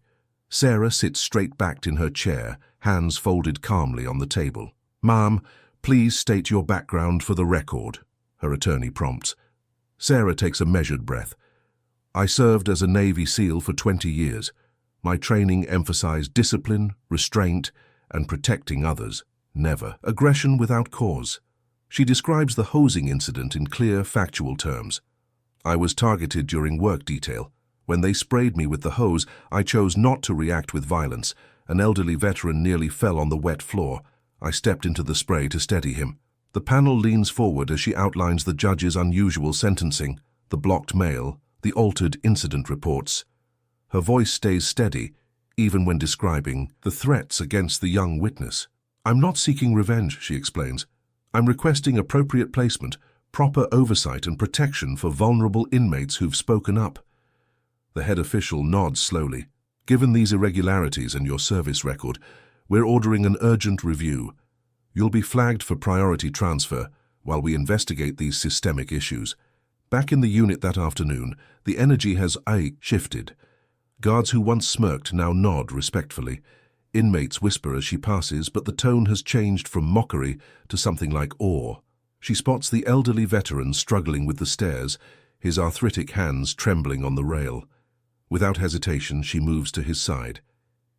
Sarah sits straight-backed in her chair, hands folded calmly on the table. "Ma'am, please state your background for the record," her attorney prompts. Sarah takes a measured breath. "I served as a Navy SEAL for 20 years. My training emphasized discipline, restraint, and protecting others. Never aggression without cause." She describes the hosing incident in clear, factual terms. "I was targeted during work detail. When they sprayed me with the hose, I chose not to react with violence. An elderly veteran nearly fell on the wet floor. I stepped into the spray to steady him." The panel leans forward as she outlines the judge's unusual sentencing, the blocked mail, the altered incident reports. Her voice stays steady, even when describing the threats against the young witness. "I'm not seeking revenge," she explains. "I'm requesting appropriate placement, proper oversight and protection for vulnerable inmates who've spoken up." The head official nods slowly. "Given these irregularities and your service record, we're ordering an urgent review. You'll be flagged for priority transfer while we investigate these systemic issues." Back in the unit that afternoon, the energy has shifted. Guards who once smirked now nod respectfully. Inmates whisper as she passes, but the tone has changed from mockery to something like awe. She spots the elderly veteran struggling with the stairs, his arthritic hands trembling on the rail. Without hesitation, she moves to his side.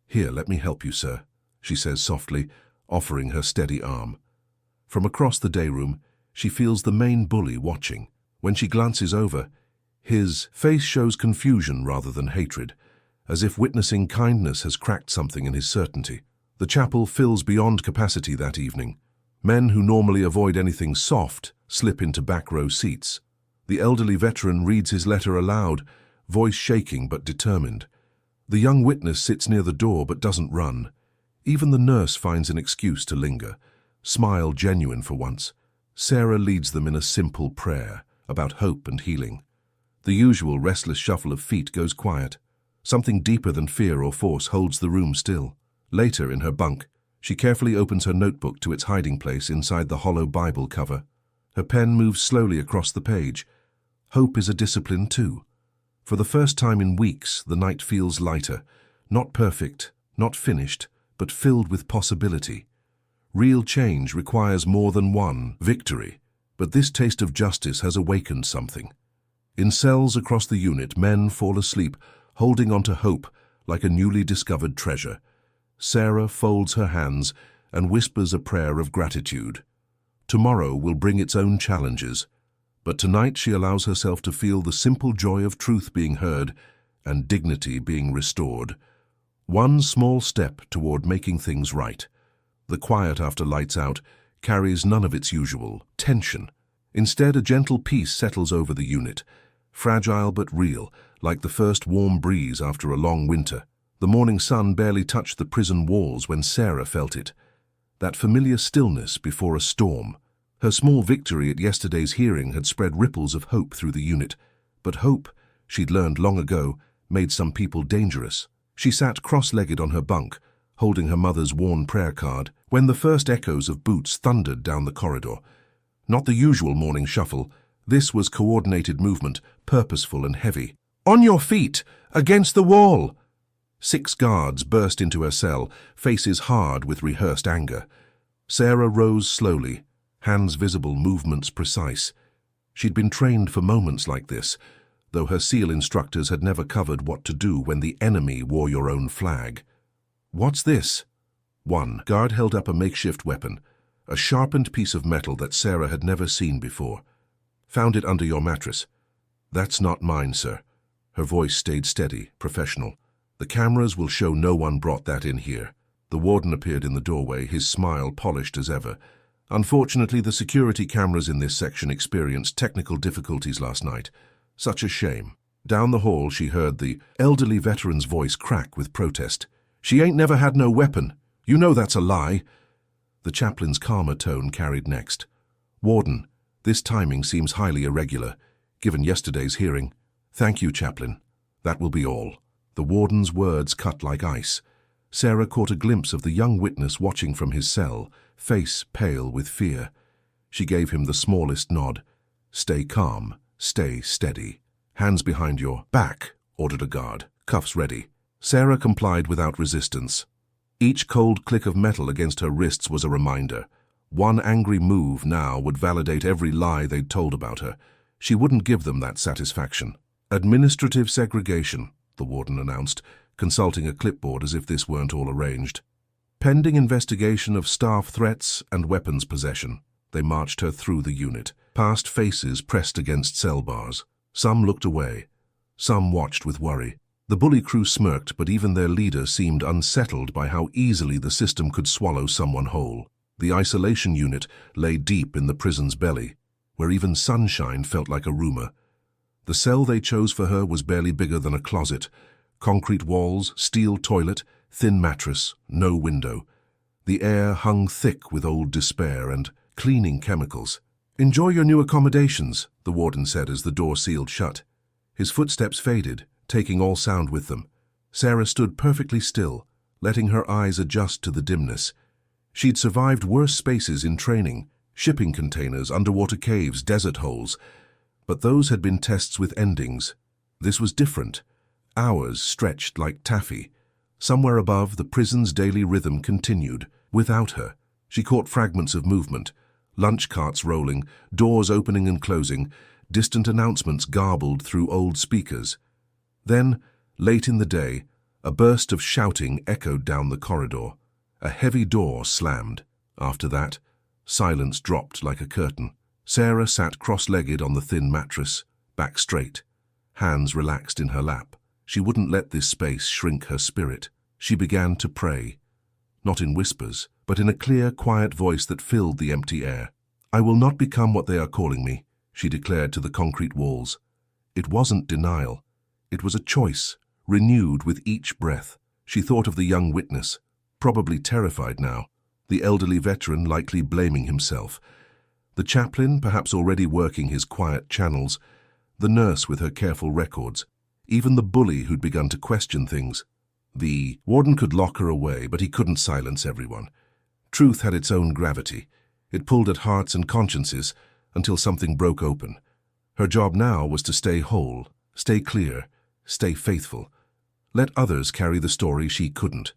"Here, let me help you, sir," she says softly, offering her steady arm. From across the day room, she feels the main bully watching. When she glances over, his face shows confusion rather than hatred, as if witnessing kindness has cracked something in his certainty. The chapel fills beyond capacity that evening. Men who normally avoid anything soft slip into back row seats. The elderly veteran reads his letter aloud, voice shaking but determined. The young witness sits near the door but doesn't run. Even the nurse finds an excuse to linger, smile genuine for once. Sarah leads them in a simple prayer about hope and healing. The usual restless shuffle of feet goes quiet. Something deeper than fear or force holds the room still. Later, in her bunk, she carefully opens her notebook to its hiding place inside the hollow Bible cover. Her pen moves slowly across the page. Hope is a discipline too. For the first time in weeks, the night feels lighter. Not perfect, not finished, but filled with possibility. Real change requires more than one victory, but this taste of justice has awakened something. In cells across the unit, men fall asleep, holding on to hope like a newly discovered treasure. Sarah folds her hands and whispers a prayer of gratitude. Tomorrow will bring its own challenges, but tonight she allows herself to feel the simple joy of truth being heard and dignity being restored. One small step toward making things right. The quiet after lights out carries none of its usual tension. Instead, a gentle peace settles over the unit, fragile but real, like the first warm breeze after a long winter. The morning sun barely touched the prison walls when Sarah felt it. That familiar stillness before a storm. Her small victory at yesterday's hearing had spread ripples of hope through the unit. But hope, she'd learned long ago, made some people dangerous. She sat cross-legged on her bunk, holding her mother's worn prayer card, when the first echoes of boots thundered down the corridor. Not the usual morning shuffle. This was coordinated movement, purposeful and heavy. "On your feet! Against the wall!" 6 guards burst into her cell, faces hard with rehearsed anger. Sarah rose slowly, hands visible, movements precise. She'd been trained for moments like this, though her SEAL instructors had never covered what to do when the enemy wore your own flag. "What's this?" One guard held up a makeshift weapon, a sharpened piece of metal that Sarah had never seen before. "Found it under your mattress." "That's not mine, sir." Her voice stayed steady, professional. "The cameras will show no one brought that in here." The warden appeared in the doorway, his smile polished as ever. "Unfortunately, the security cameras in this section experienced technical difficulties last night. Such a shame." Down the hall, she heard the elderly veteran's voice crack with protest. "She ain't never had no weapon. You know that's a lie." The chaplain's calmer tone carried next. "Warden, this timing seems highly irregular, given yesterday's hearing." "Thank you, chaplain. That will be all." The warden's words cut like ice. Sarah caught a glimpse of the young witness watching from his cell, face pale with fear. She gave him the smallest nod. "Stay calm, stay steady." "Hands behind your back," ordered a guard. "Cuffs ready." Sarah complied without resistance. Each cold click of metal against her wrists was a reminder. One angry move now would validate every lie they'd told about her. She wouldn't give them that satisfaction. "Administrative segregation," the warden announced, consulting a clipboard as if this weren't all arranged. "Pending investigation of staff threats and weapons possession." They marched her through the unit, past faces pressed against cell bars. Some looked away. Some watched with worry. The bully crew smirked, but even their leader seemed unsettled by how easily the system could swallow someone whole. The isolation unit lay deep in the prison's belly, where even sunshine felt like a rumor. The cell they chose for her was barely bigger than a closet. Concrete walls, steel toilet, thin mattress, no window. The air hung thick with old despair and cleaning chemicals. "Enjoy your new accommodations," the warden said as the door sealed shut. His footsteps faded, taking all sound with them. Sarah stood perfectly still, letting her eyes adjust to the dimness. She'd survived worse spaces in training, shipping containers, underwater caves, desert holes. But those had been tests with endings. This was different. Hours stretched like taffy. Somewhere above, the prison's daily rhythm continued. Without her, she caught fragments of movement. Lunch carts rolling, doors opening and closing, distant announcements garbled through old speakers. Then, late in the day, a burst of shouting echoed down the corridor. A heavy door slammed. After that, silence dropped like a curtain. Sarah sat cross-legged on the thin mattress, back straight, hands relaxed in her lap. She wouldn't let this space shrink her spirit. She began to pray, not in whispers, but in a clear, quiet voice that filled the empty air. "I will not become what they are calling me," she declared to the concrete walls. It wasn't denial. It was a choice, renewed with each breath. She thought of the young witness, probably terrified now, the elderly veteran likely blaming himself, the chaplain perhaps already working his quiet channels, the nurse with her careful records, even the bully who'd begun to question things. The warden could lock her away, but he couldn't silence everyone. Truth had its own gravity. It pulled at hearts and consciences until something broke open. Her job now was to stay whole, stay clear, stay faithful. Let others carry the story she couldn't.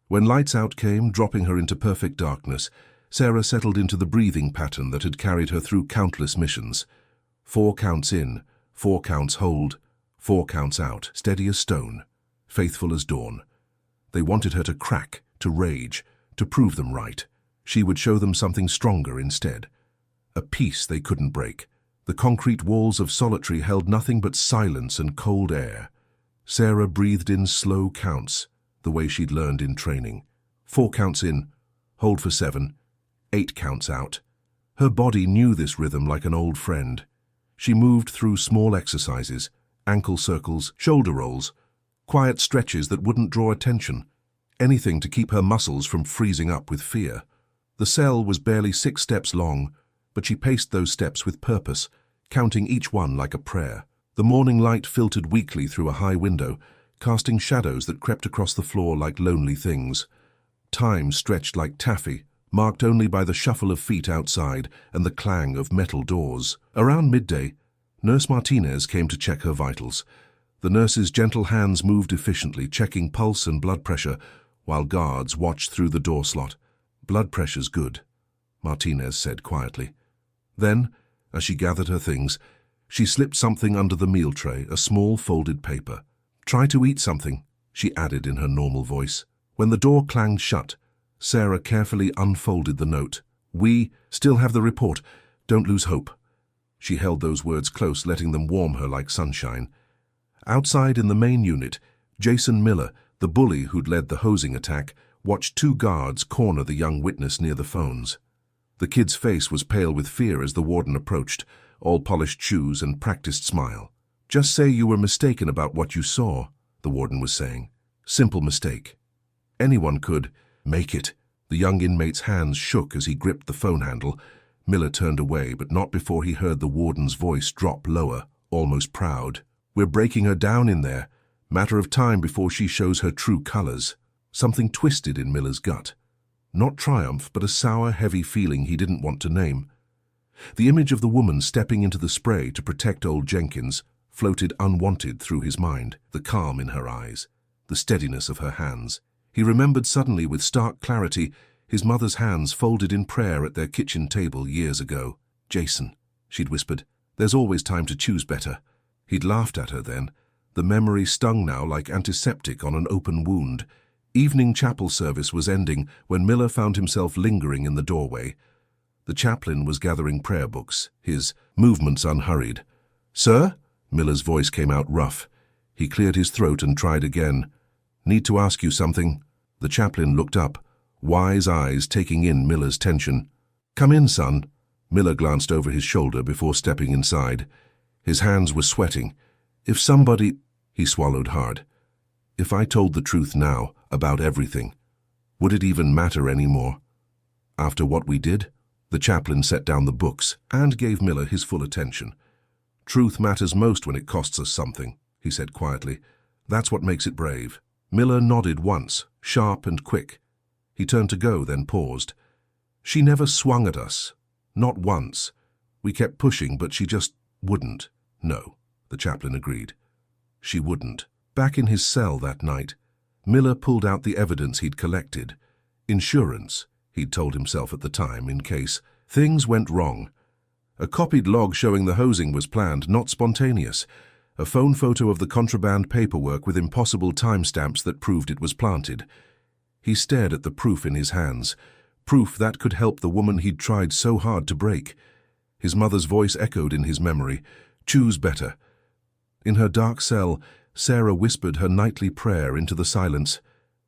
When lights out came, dropping her into perfect darkness, Sarah settled into the breathing pattern that had carried her through countless missions. 4 counts in, 4 counts hold, 4 counts out, steady as stone, faithful as dawn. They wanted her to crack, to rage, to prove them right. She would show them something stronger instead. A peace they couldn't break. The concrete walls of solitary held nothing but silence and cold air. Sarah breathed in slow counts, the way she'd learned in training. 4 counts in, hold for 7, 8 counts out. Her body knew this rhythm like an old friend. She moved through small exercises, ankle circles, shoulder rolls, quiet stretches that wouldn't draw attention, anything to keep her muscles from freezing up with fear. The cell was barely 6 steps long, but she paced those steps with purpose, counting each one like a prayer. The morning light filtered weakly through a high window, casting shadows that crept across the floor like lonely things. Time stretched like taffy, marked only by the shuffle of feet outside and the clang of metal doors. Around midday, Nurse Martinez came to check her vitals. The nurse's gentle hands moved efficiently, checking pulse and blood pressure, while guards watched through the door slot. "Blood pressure's good," Martinez said quietly. Then, as she gathered her things, she slipped something under the meal tray, a small folded paper. "Try to eat something," she added in her normal voice. When the door clanged shut, Sarah carefully unfolded the note. "We still have the report. Don't lose hope." She held those words close, letting them warm her like sunshine. Outside in the main unit, Jason Miller, the bully who'd led the hosing attack, watched 2 guards corner the young witness near the phones. The kid's face was pale with fear as the warden approached, all polished shoes and practiced smile. "Just say you were mistaken about what you saw," the warden was saying. "Simple mistake. Anyone could make it." The young inmate's hands shook as he gripped the phone handle. Miller turned away, but not before he heard the warden's voice drop lower, almost proud. "We're breaking her down in there. Matter of time before she shows her true colors." Something twisted in Miller's gut. Not triumph, but a sour, heavy feeling he didn't want to name. The image of the woman stepping into the spray to protect old Jenkins floated unwanted through his mind, the calm in her eyes, the steadiness of her hands. He remembered suddenly with stark clarity his mother's hands folded in prayer at their kitchen table years ago. "Jason," she'd whispered, "there's always time to choose better." He'd laughed at her then. The memory stung now like antiseptic on an open wound. Evening chapel service was ending when Miller found himself lingering in the doorway. The chaplain was gathering prayer books, his movements unhurried. "Sir?" Miller's voice came out rough. He cleared his throat and tried again. "Need to ask you something." The chaplain looked up, wise eyes taking in Miller's tension. "Come in, son." Miller glanced over his shoulder before stepping inside. His hands were sweating. "If somebody—" He swallowed hard. "If I told the truth now, about everything, would it even matter anymore? After what we did?" The chaplain set down the books and gave Miller his full attention. "Truth matters most when it costs us something," he said quietly. "That's what makes it brave." Miller nodded once, sharp and quick. He turned to go, then paused. "She never swung at us. Not once. We kept pushing, but she just wouldn't." "No," the chaplain agreed. "She wouldn't." Back in his cell that night, Miller pulled out the evidence he'd collected. Insurance, he'd told himself at the time, in case things went wrong. A copied log showing the hosing was planned, not spontaneous. A phone photo of the contraband paperwork with impossible timestamps that proved it was planted. He stared at the proof in his hands, proof that could help the woman he'd tried so hard to break. His mother's voice echoed in his memory. "Choose better." In her dark cell, Sarah whispered her nightly prayer into the silence.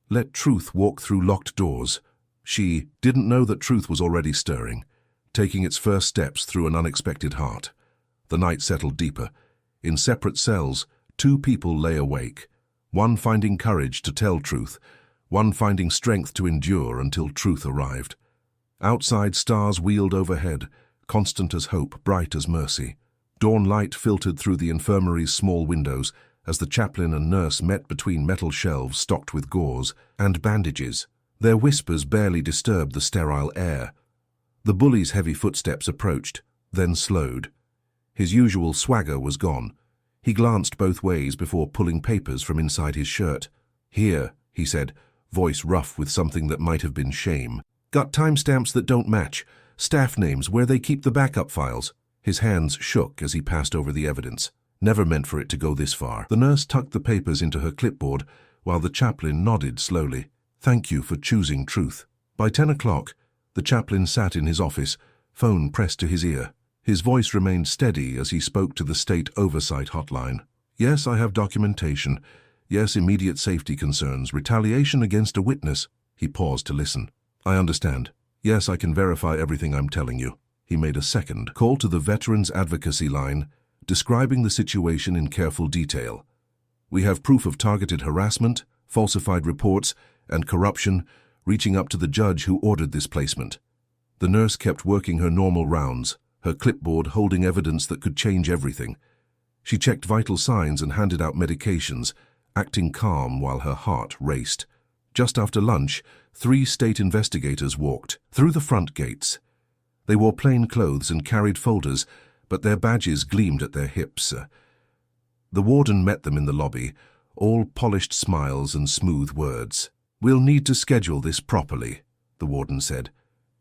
Let truth walk through locked doors. She didn't know that truth was already stirring, taking its first steps through an unexpected heart. The night settled deeper. In separate cells, 2 people lay awake, one finding courage to tell truth, one finding strength to endure until truth arrived. Outside, stars wheeled overhead, constant as hope, bright as mercy. Dawn light filtered through the infirmary's small windows as the chaplain and nurse met between metal shelves stocked with gauze and bandages. Their whispers barely disturbed the sterile air. The bully's heavy footsteps approached, then slowed. His usual swagger was gone. He glanced both ways before pulling papers from inside his shirt. "Here," he said, voice rough with something that might have been shame. Got timestamps that don't match. Staff names, where they keep the backup files. His hands shook as he passed over the evidence. Never meant for it to go this far. The nurse tucked the papers into her clipboard, while the chaplain nodded slowly. Thank you for choosing truth. By 10 o'clock, the chaplain sat in his office, phone pressed to his ear. His voice remained steady as he spoke to the state oversight hotline. Yes, I have documentation. Yes, immediate safety concerns. Retaliation against a witness. He paused to listen. I understand. Yes, I can verify everything I'm telling you. He made a second call to the Veterans Advocacy line, describing the situation in careful detail. We have proof of targeted harassment, falsified reports, and corruption, reaching up to the judge who ordered this placement. The nurse kept working her normal rounds, her clipboard holding evidence that could change everything. She checked vital signs and handed out medications, acting calm while her heart raced. Just after lunch, 3 state investigators walked through the front gates. They wore plain clothes and carried folders, but their badges gleamed at their hips. The warden met them in the lobby, all polished smiles and smooth words. We'll need to schedule this properly, the warden said.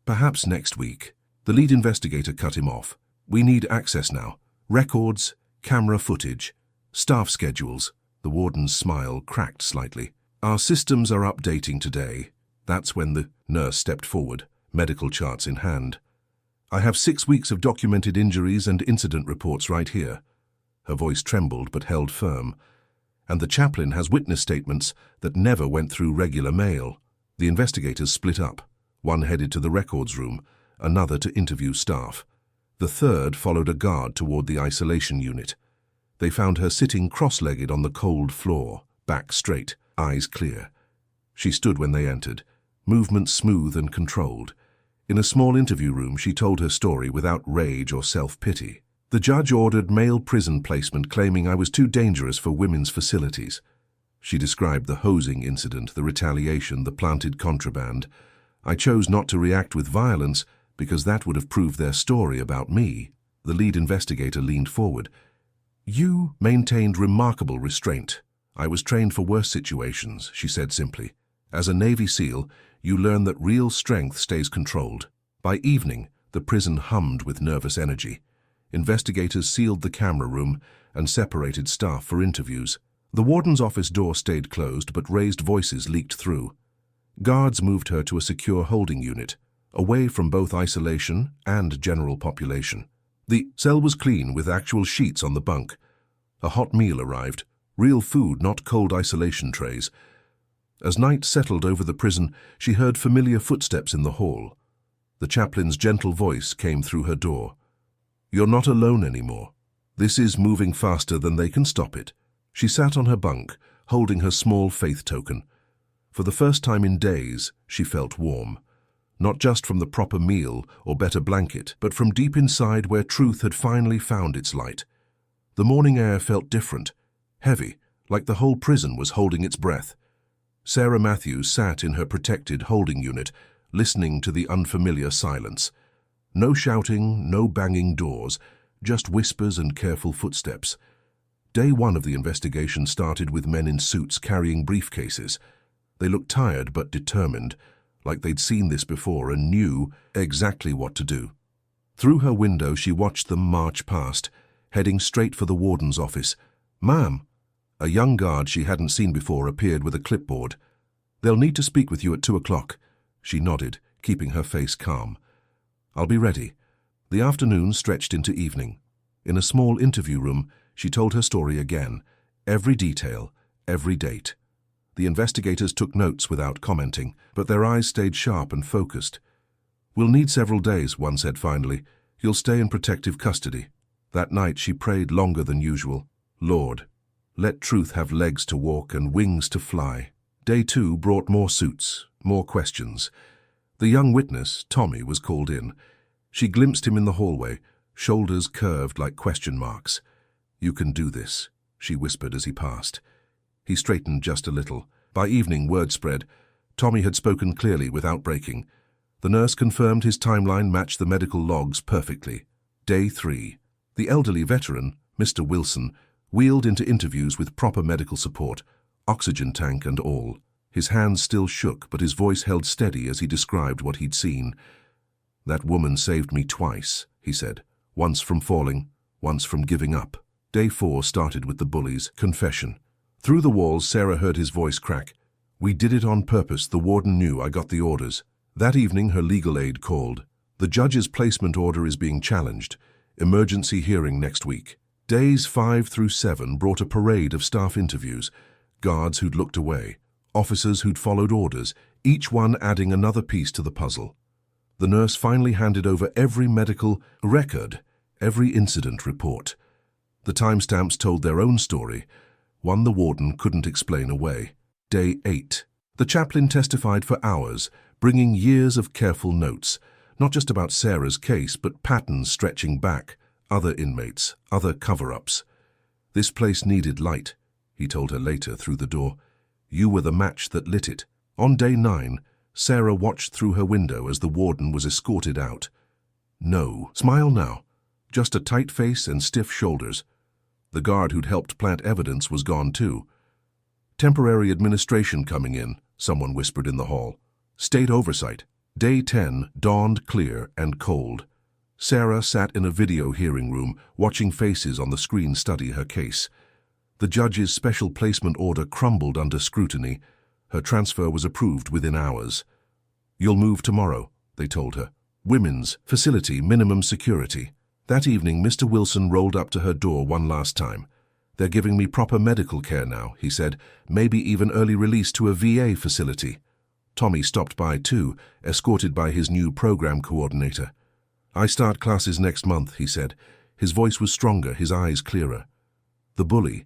Perhaps next week. The lead investigator cut him off. We need access now. Records, camera footage, staff schedules. The warden's smile cracked slightly. Our systems are updating today. That's when the nurse stepped forward, medical charts in hand. I have 6 weeks of documented injuries and incident reports right here. Her voice trembled but held firm. And the chaplain has witness statements that never went through regular mail. The investigators split up. One headed to the records room, another to interview staff. The third followed a guard toward the isolation unit. They found her sitting cross-legged on the cold floor, back straight, eyes clear. She stood when they entered, movements smooth and controlled. In a small interview room, she told her story without rage or self-pity. The judge ordered male prison placement, claiming I was too dangerous for women's facilities. She described the hosing incident, the retaliation, the planted contraband. I chose not to react with violence because that would have proved their story about me. The lead investigator leaned forward. You maintained remarkable restraint. I was trained for worse situations, she said simply. As a Navy SEAL, you learn that real strength stays controlled. By evening, the prison hummed with nervous energy. Investigators sealed the camera room and separated staff for interviews. The warden's office door stayed closed, but raised voices leaked through. Guards moved her to a secure holding unit, away from both isolation and general population. The cell was clean with actual sheets on the bunk. A hot meal arrived, real food, not cold isolation trays. As night settled over the prison, she heard familiar footsteps in the hall. The chaplain's gentle voice came through her door. You're not alone anymore. This is moving faster than they can stop it. She sat on her bunk, holding her small faith token. For the first time in days, she felt warm. Not just from the proper meal or better blanket, but from deep inside where truth had finally found its light. The morning air felt different, heavy, like the whole prison was holding its breath. Sarah Matthews sat in her protected holding unit, listening to the unfamiliar silence. No shouting, no banging doors, just whispers and careful footsteps. Day 1 of the investigation started with men in suits carrying briefcases. They looked tired but determined, like they'd seen this before and knew exactly what to do. Through her window, she watched them march past, heading straight for the warden's office. Ma'am! A young guard she hadn't seen before appeared with a clipboard. They'll need to speak with you at 2 o'clock. She nodded, keeping her face calm. I'll be ready. The afternoon stretched into evening. In a small interview room, she told her story again, every detail, every date. The investigators took notes without commenting, but their eyes stayed sharp and focused. We'll need several days, one said finally. You'll stay in protective custody. That night she prayed longer than usual. Lord, let truth have legs to walk and wings to fly. Day 2 brought more suits, more questions. The young witness, Tommy, was called in. She glimpsed him in the hallway, shoulders curved like question marks. You can do this, she whispered as he passed. He straightened just a little. By evening, word spread. Tommy had spoken clearly without breaking. The nurse confirmed his timeline matched the medical logs perfectly. Day 3. The elderly veteran, Mr. Wilson, wheeled into interviews with proper medical support, oxygen tank and all. His hands still shook, but his voice held steady as he described what he'd seen. "That woman saved me twice," he said. "Once from falling, once from giving up." Day 4 started with the bullies' confession. Through the walls, Sarah heard his voice crack. "We did it on purpose. The warden knew. I got the orders." That evening, her legal aid called. "The judge's placement order is being challenged. Emergency hearing next week." Days 5 through 7 brought a parade of staff interviews. Guards who'd looked away, officers who'd followed orders, each one adding another piece to the puzzle. The nurse finally handed over every medical record, every incident report. The timestamps told their own story, one the warden couldn't explain away. Day 8. The chaplain testified for hours, bringing years of careful notes, not just about Sarah's case, but patterns stretching back, other inmates, other cover-ups. "This place needed light," he told her later through the door. "You were the match that lit it." On day 9, Sarah watched through her window as the warden was escorted out. No, smile now. Just a tight face and stiff shoulders. The guard who'd helped plant evidence was gone too. "Temporary administration coming in," someone whispered in the hall. "State oversight." Day 10 dawned clear and cold. Sarah sat in a video hearing room, watching faces on the screen study her case. The judge's special placement order crumbled under scrutiny. Her transfer was approved within hours. "You'll move tomorrow," they told her. "Women's facility, minimum security." That evening, Mr. Wilson rolled up to her door one last time. "They're giving me proper medical care now," he said, "maybe even early release to a VA facility." Tommy stopped by too, escorted by his new program coordinator. "I start classes next month," he said. His voice was stronger, his eyes clearer. The bully,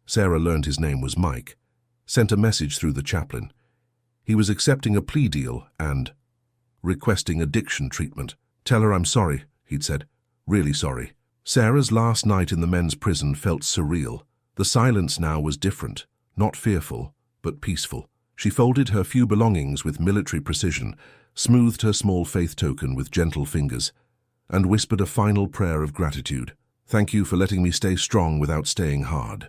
Sarah learned his name was Mike, sent a message through the chaplain. He was accepting a plea deal and requesting addiction treatment. "Tell her I'm sorry," he'd said. "Really sorry." Sarah's last night in the men's prison felt surreal. The silence now was different, not fearful, but peaceful. She folded her few belongings with military precision, smoothed her small faith token with gentle fingers, and whispered a final prayer of gratitude. "Thank you for letting me stay strong without staying hard."